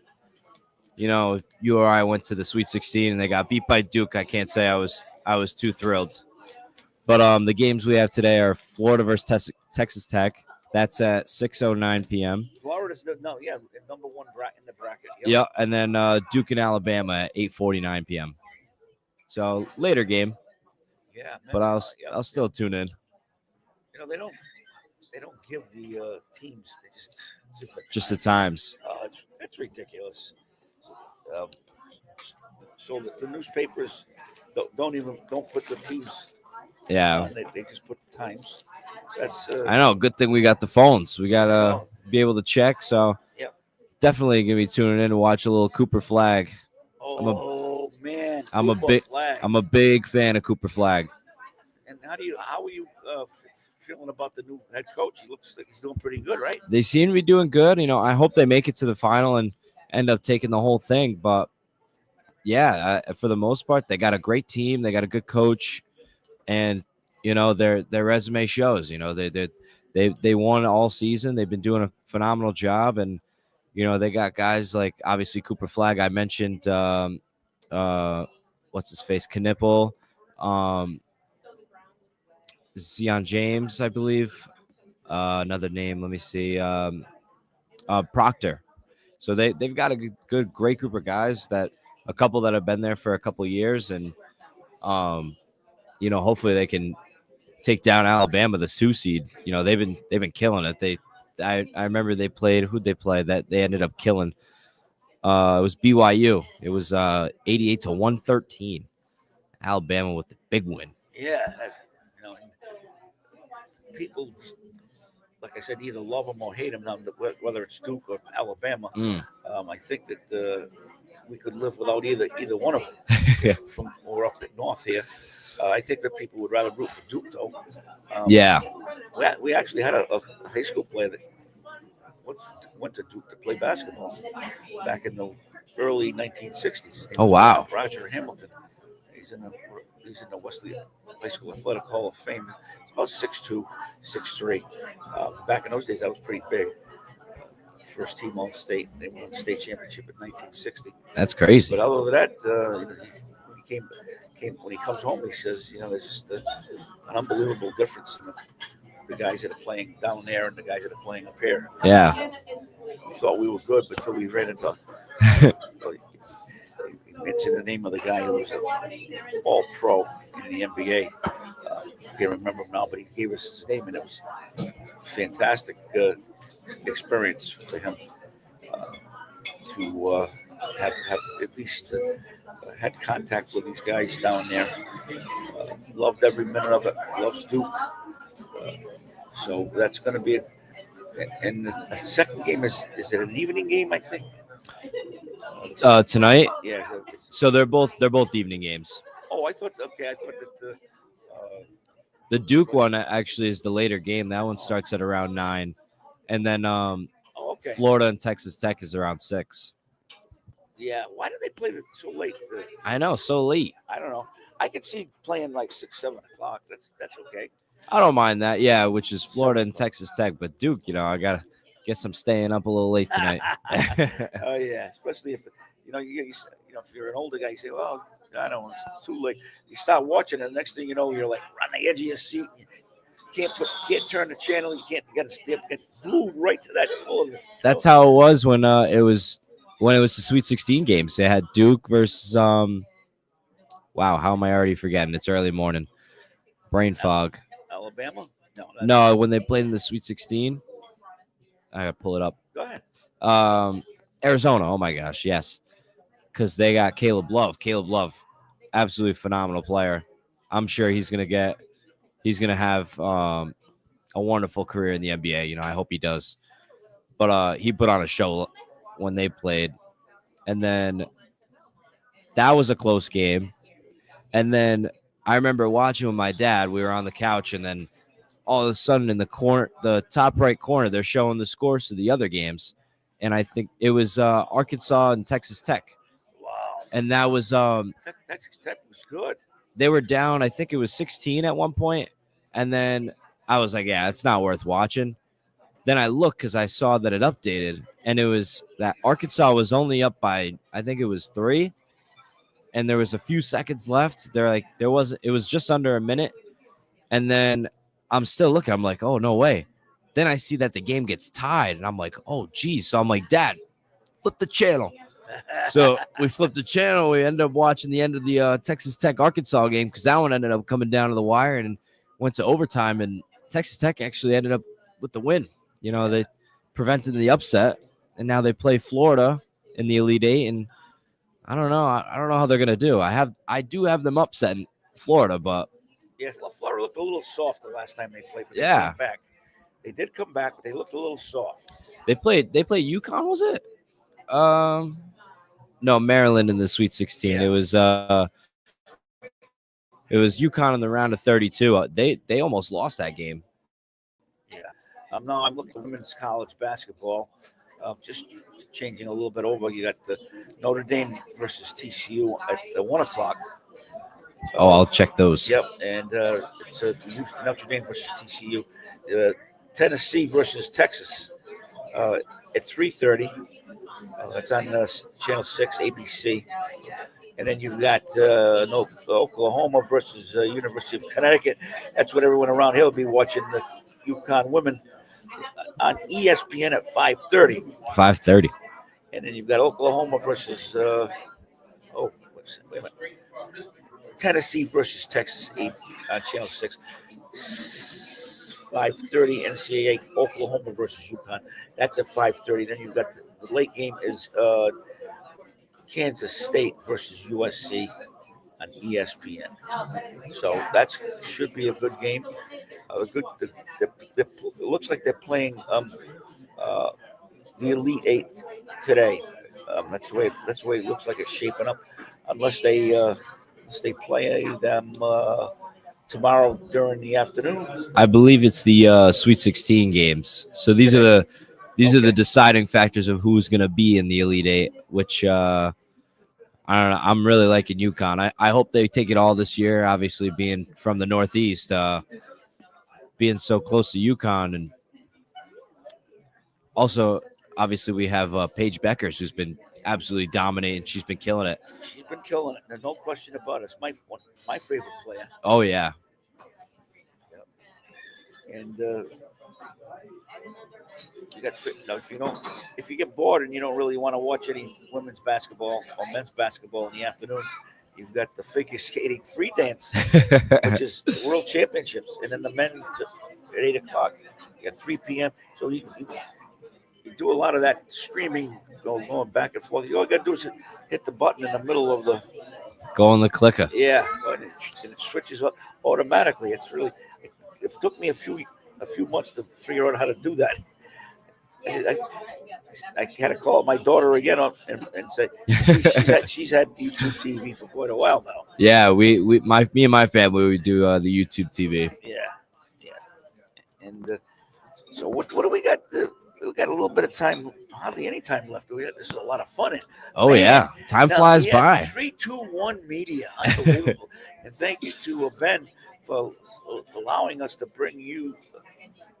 you or I went to the Sweet 16 and they got beat by Duke, I can't say I was too thrilled. But the games we have today are Florida versus Texas Tech. That's at 6:09 p.m. Florida's number one in the bracket. Yep. Yeah, and then Duke and Alabama at 8:49 p.m. So later game. Yeah, but I'll still tune in. You know, they don't give the teams. They just the times. It's ridiculous. So the newspapers don't put the teams. Yeah, they just put the times. That's I know. Good thing we got the phones. We gotta be able to check. So definitely gonna be tuning in to watch a little Cooper Flag. Oh man, I'm a big fan of Cooper Flag. And how are you feeling about the new head coach? He looks like he's doing pretty good, right? They seem to be doing good. You know, I hope they make it to the final and end up taking the whole thing. But yeah, for the most part, they got a great team. They got a good coach, and their resume shows. They won all season. They've been doing a phenomenal job, and they got guys like obviously Cooper Flag. I mentioned what's his face, Knipple, Zion James, I believe. Another name, let me see, Proctor. So they've got a great group of guys, that a couple that have been there for a couple of years, and hopefully they can take down Alabama, the 2 seed. They've been killing it. I remember they played, who'd they play that they ended up killing? It was BYU. It was 88-113. Alabama with the big win. Yeah, people, like I said, either love them or hate them. Now, whether it's Duke or Alabama, I think that we could live without either one of them. From or up north here, I think that people would rather root for Duke, though. Yeah, we actually had a high school player that went to Duke to play basketball back in the early 1960s. Oh wow, Roger Hamilton. He's in the Wesley High School Athletic Hall of Fame. About 6'2", 6'3". Back in those days, I was pretty big. First team all state. They won the state championship in 1960. That's crazy. But other than that, when he comes home, he says, there's just an unbelievable difference in the guys that are playing down there and the guys that are playing up here. Yeah. We thought we were good until we ran into mention the name of the guy who was an All-Pro in the NBA. I can't remember him now, but he gave us his name, and it was fantastic experience for him to have at least had contact with these guys down there. Loved every minute of it. Loves Duke. So that's going to be it. And the second game is it an evening game? I think. Tonight. Yeah. So they're both evening games. Oh, I thought that The Duke one actually is the later game. That one starts at around 9, and then okay. Florida and Texas Tech is around 6. Yeah. Why do they play it so late? I know, so late. I don't know. I could see playing like 6, 7 o'clock. That's okay. I don't mind that. Yeah, which is Florida and Texas Tech, but Duke, I gotta guess I'm staying up a little late tonight. Oh yeah, especially if if you're an older guy, you say, "Well, I don't. It's too late." You start watching, and the next thing you know, you're like on the edge of your seat. You can't turn the channel. You got to get glued right to that television. That's how it was when it was the Sweet 16 games. They had Duke versus wow, how am I already forgetting? It's early morning. Brain fog. Alabama? No, when they played in the Sweet 16. I gotta pull it up. Go ahead. Arizona. Oh my gosh, yes. Because they got Caleb Love. Caleb Love, absolutely phenomenal player. I'm sure he's gonna have a wonderful career in the NBA. I hope he does. But he put on a show when they played. And then that was a close game. And then I remember watching with my dad. We were on the couch, and then all of a sudden in the top right corner, they're showing the scores to the other games. And I think it was Arkansas and Texas Tech. Wow. And that was Texas Tech was good. They were down, I think it was 16 at one point. And then I was like, yeah, it's not worth watching. Then I looked because I saw that it updated, and it was that Arkansas was only up by, I think it was 3. And there was a few seconds left. It was just under a minute. And then I'm still looking. I'm like, oh, no way. Then I see that the game gets tied, and I'm like, oh, geez. So I'm like, Dad, flip the channel. So we flipped the channel. We ended up watching the end of the Texas Tech Arkansas game because that one ended up coming down to the wire and went to overtime. And Texas Tech actually ended up with the win. They prevented the upset, and now they play Florida in the Elite Eight. And I don't know. I don't know how they're gonna do. I do have them upsetting Florida, but yes, Florida looked a little soft the last time they played. But yeah, they came back. They did come back, but they looked a little soft. They played UConn, was it? No, Maryland in the Sweet 16. Yeah. It was UConn in the round of 32. They almost lost that game. Yeah. No, I'm looking at women's college basketball. Just changing a little bit over. You got the Notre Dame versus TCU at 1 o'clock. Oh, I'll check those. Yep, and it's Notre Dame versus TCU. Tennessee versus Texas at 3:30. That's on Channel 6, ABC. And then you've got Oklahoma versus University of Connecticut. That's what everyone around here will be watching, the UConn women on ESPN at 5:30. 5:30. And then you've got Oklahoma versus wait a minute. Tennessee versus Texas on Channel 6. 5:30 NCAA Oklahoma versus UConn. That's at 5:30. Then you've got the late game is Kansas State versus USC on ESPN. So that should be a good game. It looks like they're playing the Elite Eight today. That's the way it looks like it's shaping up. Unless they play them tomorrow during the afternoon. I believe it's the Sweet 16 games. So these are the deciding factors of who's going to be in the Elite Eight, which I don't know. I'm really liking UConn. I hope they take it all this year. Obviously, being from the Northeast, being so close to UConn, and also obviously we have Paige Beckers, who's been absolutely dominating. She's been killing it. She's been killing it. There's no question about it. It's my favorite player. Oh yeah. Yep. And if you get bored and you don't really want to watch any women's basketball or men's basketball in the afternoon, you've got the figure skating free dance, which is world championships, and then the men at 8:00 at 3 p.m. So you do a lot of that streaming going back and forth. All you got to do is hit the button in the middle of the Go on the clicker. yeah, and it switches up automatically. It took me a few months to figure out how to do that. I had to call my daughter again and say she's had YouTube TV for quite a while now. Yeah, me and my family, we do the YouTube TV. Yeah. And so what do we got? We got a little bit of time, hardly any time left. This is a lot of fun. Oh, Man, yeah. Time now, flies we have by. 321 Media. Unbelievable. And thank you to Ben for allowing us to bring you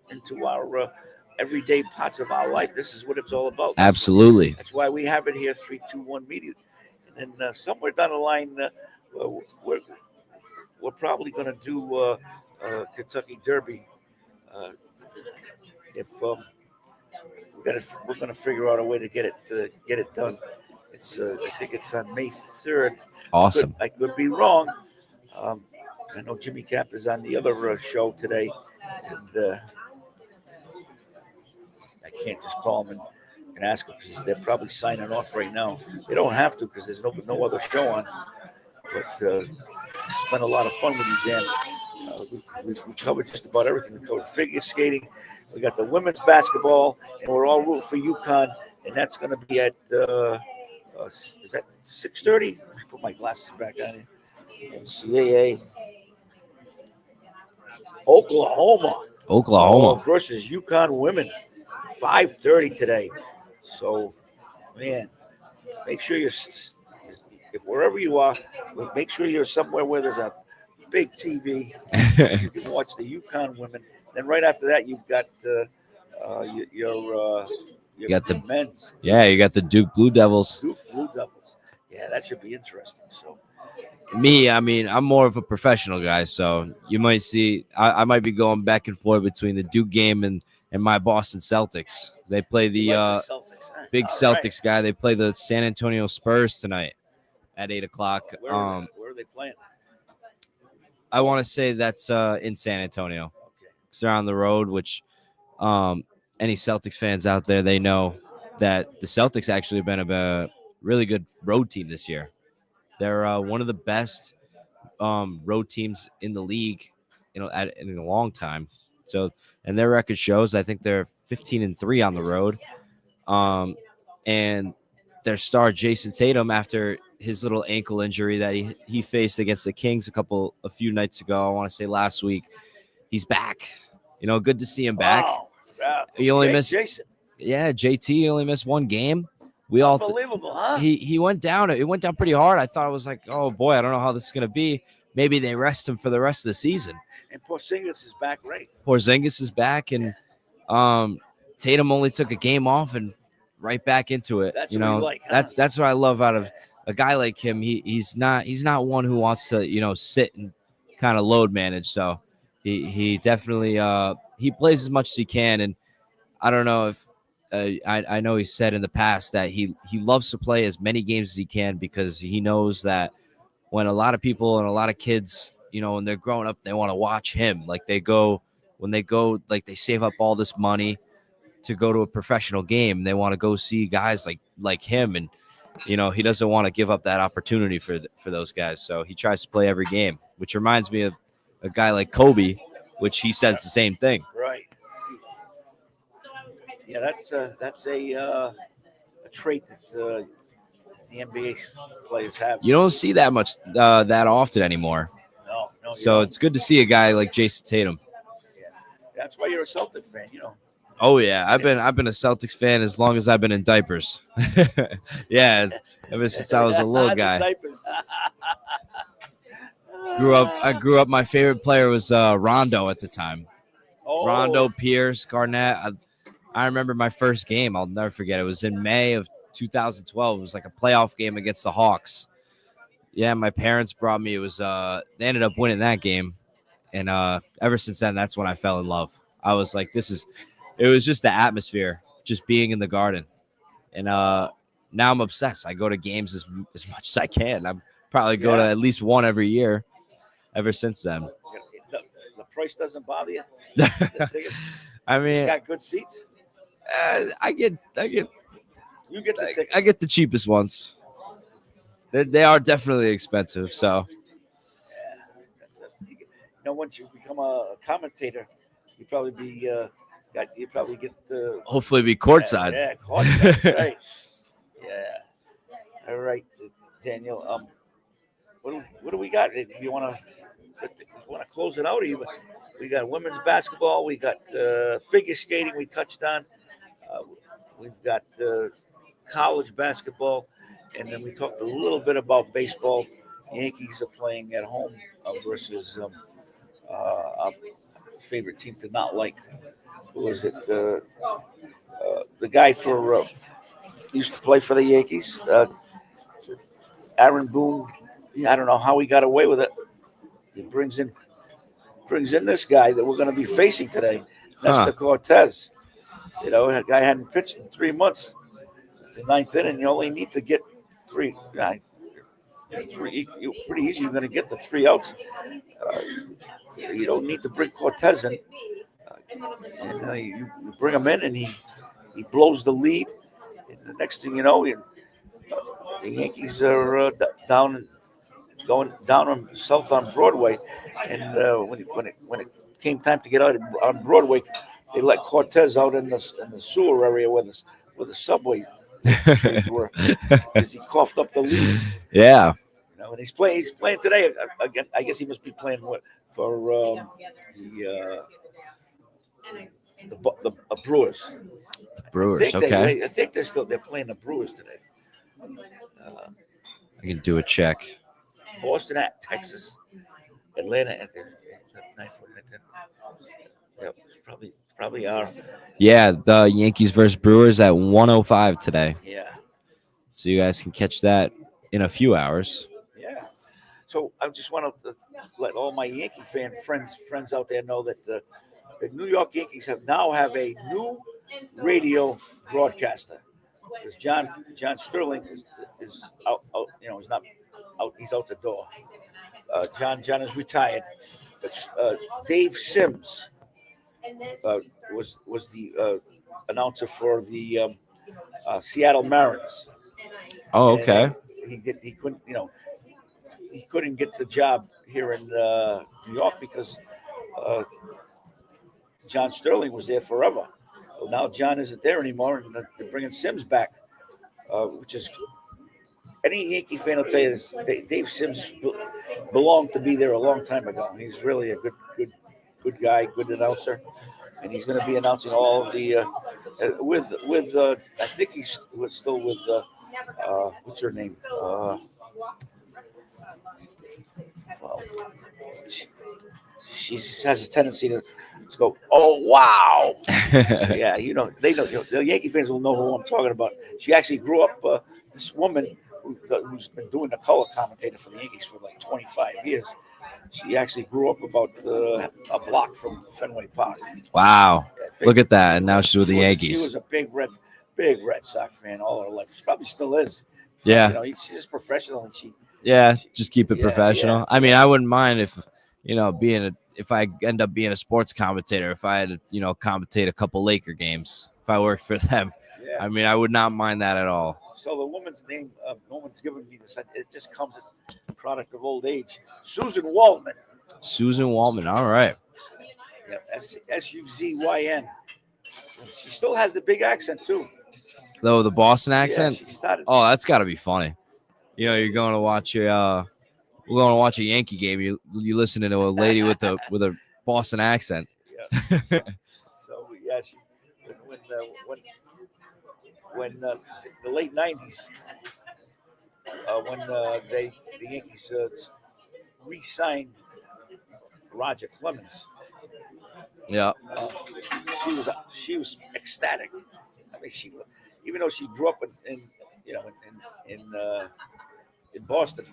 into our everyday parts of our life. This is what it's all about. Absolutely. That's why we have it here, 321 Media. And then somewhere down the line, we're probably going to do Kentucky Derby. If we're going to figure out a way to get it done. It's I think it's on May 3rd. Awesome. I could be wrong. I know Jimmy Cap is on the other show today, and I can't just call them and ask them because they're probably signing off right now. They don't have to because there's no other show on. But it's been a lot of fun with you, Dan. We covered just about everything. We covered figure skating. We got the women's basketball, and we're all rooting for UConn, and that's going to be at is that 6:30? Let me put my glasses back on here. NCAA Oklahoma versus UConn women, 5:30 today. So, man, make sure if wherever you are, make sure you're somewhere where there's a big TV. You can watch the UConn women. Then right after that, you've got you got the men's. Yeah, you got the Duke Blue Devils. Duke Blue Devils. Yeah, that should be interesting. So, I mean, I'm more of a professional guy, so you might see I might be going back and forth between the Duke game and my Boston Celtics. They play the Celtics, huh? big All Celtics guy. They play the San Antonio Spurs tonight at 8:00. Where are they playing? I want to say that's in San Antonio. Okay. Because they're on the road, which any Celtics fans out there, they know that the Celtics actually have been a really good road team this year. They're one of the best road teams in the league, in a long time. So, and their record shows, I think they're 15-3 on the road. And their star Jason Tatum, after his little ankle injury that he faced against the Kings a few nights ago, I want to say last week, he's back. Good to see him back. Wow. Yeah. He only missed Jason. Yeah, JT only missed one game. We all Unbelievable, huh? he went down. It went down pretty hard. I thought it was like, oh boy, I don't know how this is gonna be. Maybe they rest him for the rest of the season. And Porzingis is back, right? Porzingis is back, and Tatum only took a game off and right back into it. That's what we like, huh? That's what I love out of a guy like him. He's not one who wants to sit and kind of load manage. So he definitely he plays as much as he can, and I don't know if I know he said in the past that he loves to play as many games as he can because he knows that when a lot of people and a lot of kids, when they're growing up, they want to watch him. Like they save up all this money to go to a professional game. They want to go see guys like him, and he doesn't want to give up that opportunity for those guys. So he tries to play every game, which reminds me of a guy like Kobe, which he says the same thing. Right. Yeah, that's a trait that the NBA players have. You don't see that much that often anymore. No. So it's good to see a guy like Jason Tatum. Yeah. That's why you're a Celtic fan, Oh yeah, I've been a Celtics fan as long as I've been in diapers. Yeah, ever since I was a little guy. I grew up. My favorite player was Rondo at the time. Oh. Rondo, Pierce, Garnett. I remember my first game. I'll never forget. It was in May of 2012. It was like a playoff game against the Hawks. Yeah, my parents brought me. It was they ended up winning that game, and ever since then, that's when I fell in love. I was like, it was just the atmosphere just being in the Garden. And now I'm obsessed. I go to games as much as I can. I'm probably go to at least one every year ever since then. The price doesn't bother you? The tickets? I You mean, got good seats? I get You get the tickets. I get the cheapest ones. They are definitely expensive. So That's it. You know, once you become a commentator, you probably be you probably get the hopefully be courtside. Yeah, courtside, right? Yeah. All right, Daniel. What do we got? You want to close it out? Or we got women's basketball. We got figure skating. We touched on. We've got college basketball, and then we talked a little bit about baseball. Yankees are playing at home versus our favorite team to not like. Who was it? The guy for used to play for the Yankees, Aaron Boone. I don't know how he got away with it. He brings in this guy that we're going to be facing today, Nestor Cortez. You know, that guy hadn't pitched in 3 months. It's the ninth inning. You only need to get three. Pretty easy. You're going to get the 3 outs. You don't need to bring Cortez in. You bring him in, and he blows the lead. And the next thing you know, the Yankees are going down on south on Broadway, and when it came time to get out on Broadway, they let Cortez out in the sewer area where the subway trains were, because he coughed up the lead. Yeah. You know, and he's playing today again. I guess he must be playing for the Brewers. Brewers. Okay. I think they're playing the Brewers today. I can do a check. Boston at Texas, Atlanta at 9-4. Yeah, probably are. Yeah, the Yankees versus Brewers at 1:05 today. Yeah. So you guys can catch that in a few hours. Yeah. So I just want to let all my Yankee friends out there know that the New York Yankees have a new radio broadcaster. Because John Sterling is out. You know, he's not out. He's out the door. John is retired. But Dave Sims was the announcer for the Seattle Mariners. Oh, okay. And he couldn't get the job here in New York because John Sterling was there forever. Well, now John isn't there anymore, and they're bringing Sims back, which is any Yankee fan will tell you that Dave Sims belonged to be there a long time ago. He's really a good guy, good announcer, and he's going to be announcing all of the with I think he's still with what's her name? She has a tendency to go, oh wow, yeah, they know the Yankee fans will know who I'm talking about. She actually grew up. This woman who's been doing the color commentator for the Yankees for like 25 years. She actually grew up about a block from Fenway Park. Wow, Yeah, look at that! And now she's with the Yankees. She was a big Red Sox fan all her life. She probably still is. Yeah, she's just professional, and she just keep it professional. Yeah. I mean, I wouldn't mind if if I end up being a sports commentator, if I had to, commentate a couple Laker games, if I worked for them. Yeah. I mean, I would not mind that at all. So the woman's name, no one's given me this. It just comes as a product of old age. Susan Waltman. Susan Waltman. All right. Yeah, Suzyn. She still has the big accent too. Though the Boston accent. Yeah, she started. Oh, that's got to be funny. You're going to watch we're going to watch a Yankee game. You listening to a lady with a Boston accent. Yeah. So yeah, when the late '90s, when the Yankees re-signed Roger Clemens. Yeah. She was ecstatic. I mean, even though she grew up in Boston.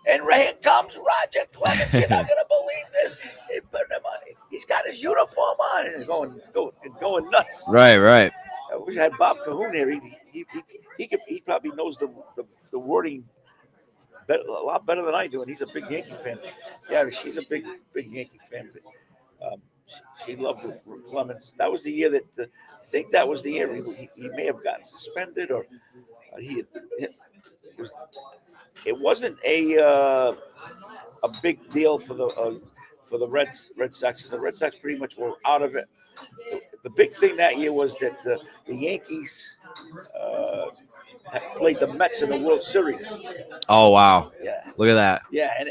And here comes Roger Clemens. You're not gonna believe this. He's got his uniform on and going nuts. Right. wish I had Bob Cahoon here. He probably knows the wording a lot better than I do, and he's a big Yankee fan. Yeah, she's a big Yankee fan. But, she loved the Clemens. That was the year that I think that was the year he may have gotten suspended, or it wasn't a big deal for the Red Sox. The Red Sox pretty much were out of it. The big thing that year was that the Yankees had played the Mets in the World Series. Oh wow! Yeah, Look at that. yeah, and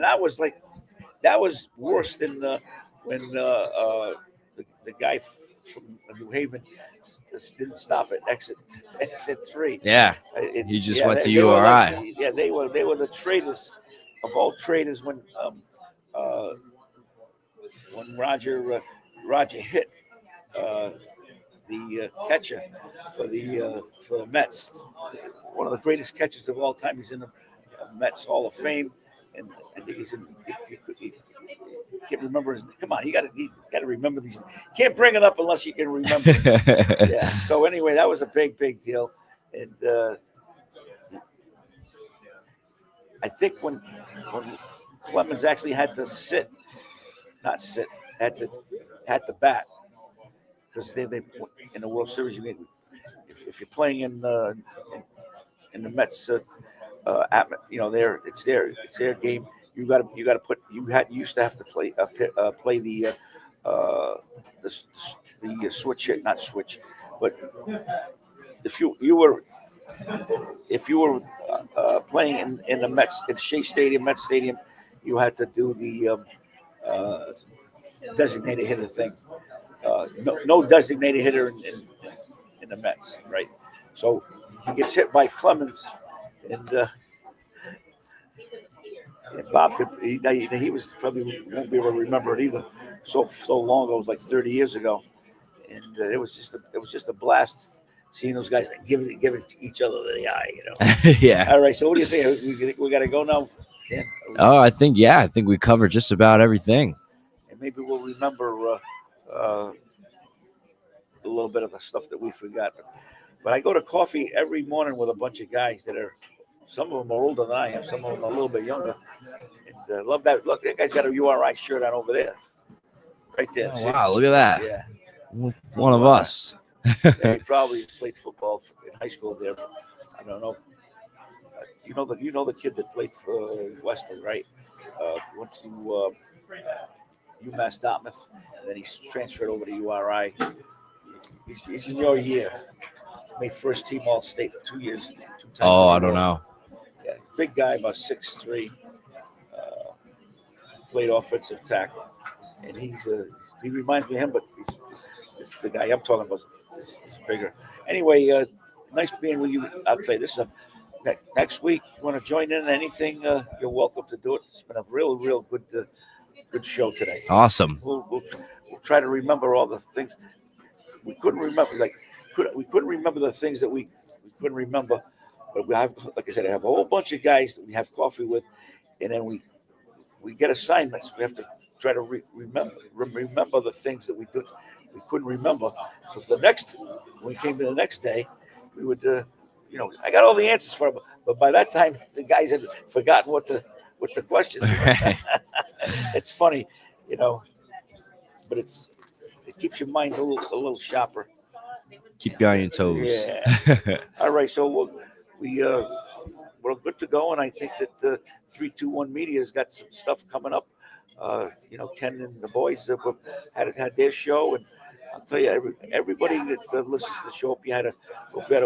that was like that was worse than when the guy from New Haven just didn't stop at exit 3. Yeah, he just went to they were URI. they were the traitors of all traitors when Roger hit the catcher for the Mets. One of the greatest catchers of all time. He's in the Mets Hall of Fame, and I think he's in. He can't remember his. Come on, you got to remember these. Can't bring it up unless you can remember. Yeah. So anyway, that was a big deal, and I think when Clemens actually had to had to bat, because they in the World Series, if you're playing in the Mets, it's their game. You used to have to play the switch hit, not switch, but if you were playing in the Mets at Shea Stadium, Mets Stadium, you had to do the designated hitter thing. No designated hitter in the Mets, right? So he gets hit by Clemens, and Bob he was probably won't be able to remember it either. So long ago, it was like 30 years ago, and it was just a blast seeing those guys giving each other the eye, Yeah. All right. So what do you think? We got to go now. Yeah. Oh, I think we covered just about everything. And maybe we'll remember a little bit of the stuff that we forgot. But I go to coffee every morning with a bunch of guys that are. Some of them are older than I am. Some of them are a little bit younger. And love that. Look, that guy's got a URI shirt on over there. Right there. Oh, wow, look at that. Yeah. One of us. Yeah, he probably played football in high school there. I don't know. You know the kid that played for Western, right? Went to UMass Dartmouth, and then he's transferred over to URI. He's in your year. Made first team All-State for 2 years. 2 times. Oh, I don't know. Yeah, big guy, about 6'3". Played offensive tackle, and he reminds me of him, but he's the guy I'm talking about is bigger. Anyway, nice being with you. I'll tell you this. Next week, you want to join in anything? You're welcome to do it. It's been a real good show today. Awesome. We'll try to remember all the things we couldn't remember. We couldn't remember the things that we couldn't remember. But we have, like I said, I have a whole bunch of guys that we have coffee with, and then we get assignments. We have to try to remember the things that we couldn't remember. So for when we came to the next day, we would, I got all the answers for them, but by that time the guys had forgotten what the questions were. It's funny, but it keeps your mind a little sharper. Keep you on your toes. Yeah. All right, so we're good to go, and I think that 321 Media's got some stuff coming up. Ken and the boys had their show, and I'll tell you, everybody that listens to the show, hope you had a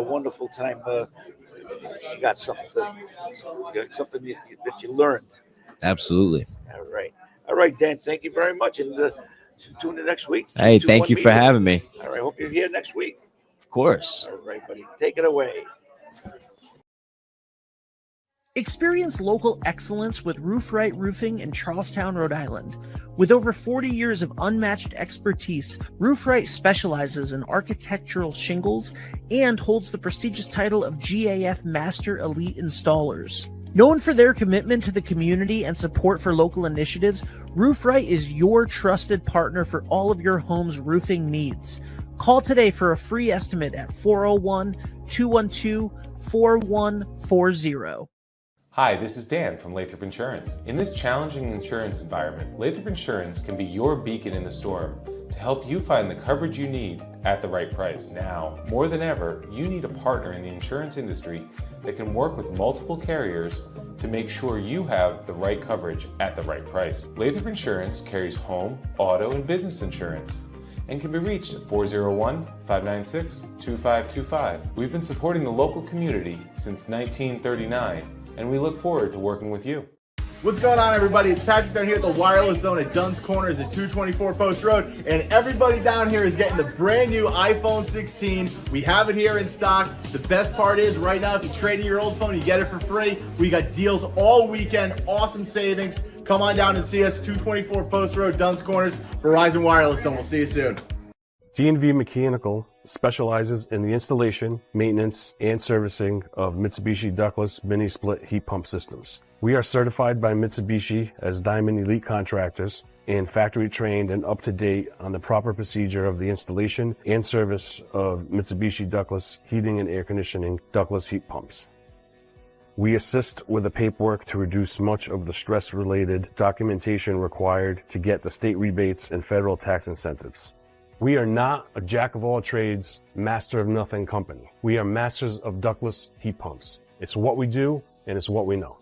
wonderful time. You got something that you learned. Absolutely. All right, Dan. Thank you very much, and tune in next week. Hey, thank you for having me. All right, hope you're here next week. Of course. All right, buddy. Take it away. Experience local excellence with Roof Right Roofing in Charlestown, Rhode Island. With over 40 years of unmatched expertise, Roof Right specializes in architectural shingles and holds the prestigious title of GAF Master Elite Installers. Known for their commitment to the community and support for local initiatives, Roof Right is your trusted partner for all of your home's roofing needs. Call today for a free estimate at 401-212-4140. Hi, this is Dan from Lathrop Insurance. In this challenging insurance environment, Lathrop Insurance can be your beacon in the storm to help you find the coverage you need at the right price. Now, more than ever, you need a partner in the insurance industry that can work with multiple carriers to make sure you have the right coverage at the right price. Lathrop Insurance carries home, auto, and business insurance and can be reached at 401-596-2525. We've been supporting the local community since 1939, and we look forward to working with you. What's going on, everybody? It's Patrick down here at the Wireless Zone at Dunn's Corners at 224 Post Road, and everybody down here is getting the brand new iPhone 16. We have it here in stock. The best part is right now, if you trade in your old phone, you get it for free. We got deals all weekend, awesome savings. Come on down and see us, 224 Post Road, Dunn's Corners, Verizon Wireless Zone. We'll see you soon. D&V Mechanical specializes in the installation, maintenance, and servicing of Mitsubishi ductless mini split heat pump systems. We are certified by Mitsubishi as Diamond Elite Contractors and factory trained and up to date on the proper procedure of the installation and service of Mitsubishi ductless heating and air conditioning ductless heat pumps. We assist with the paperwork to reduce much of the stress-related documentation required to get the state rebates and federal tax incentives. We are not a jack-of-all-trades, master-of-nothing company. We are masters of ductless heat pumps. It's what we do, and it's what we know.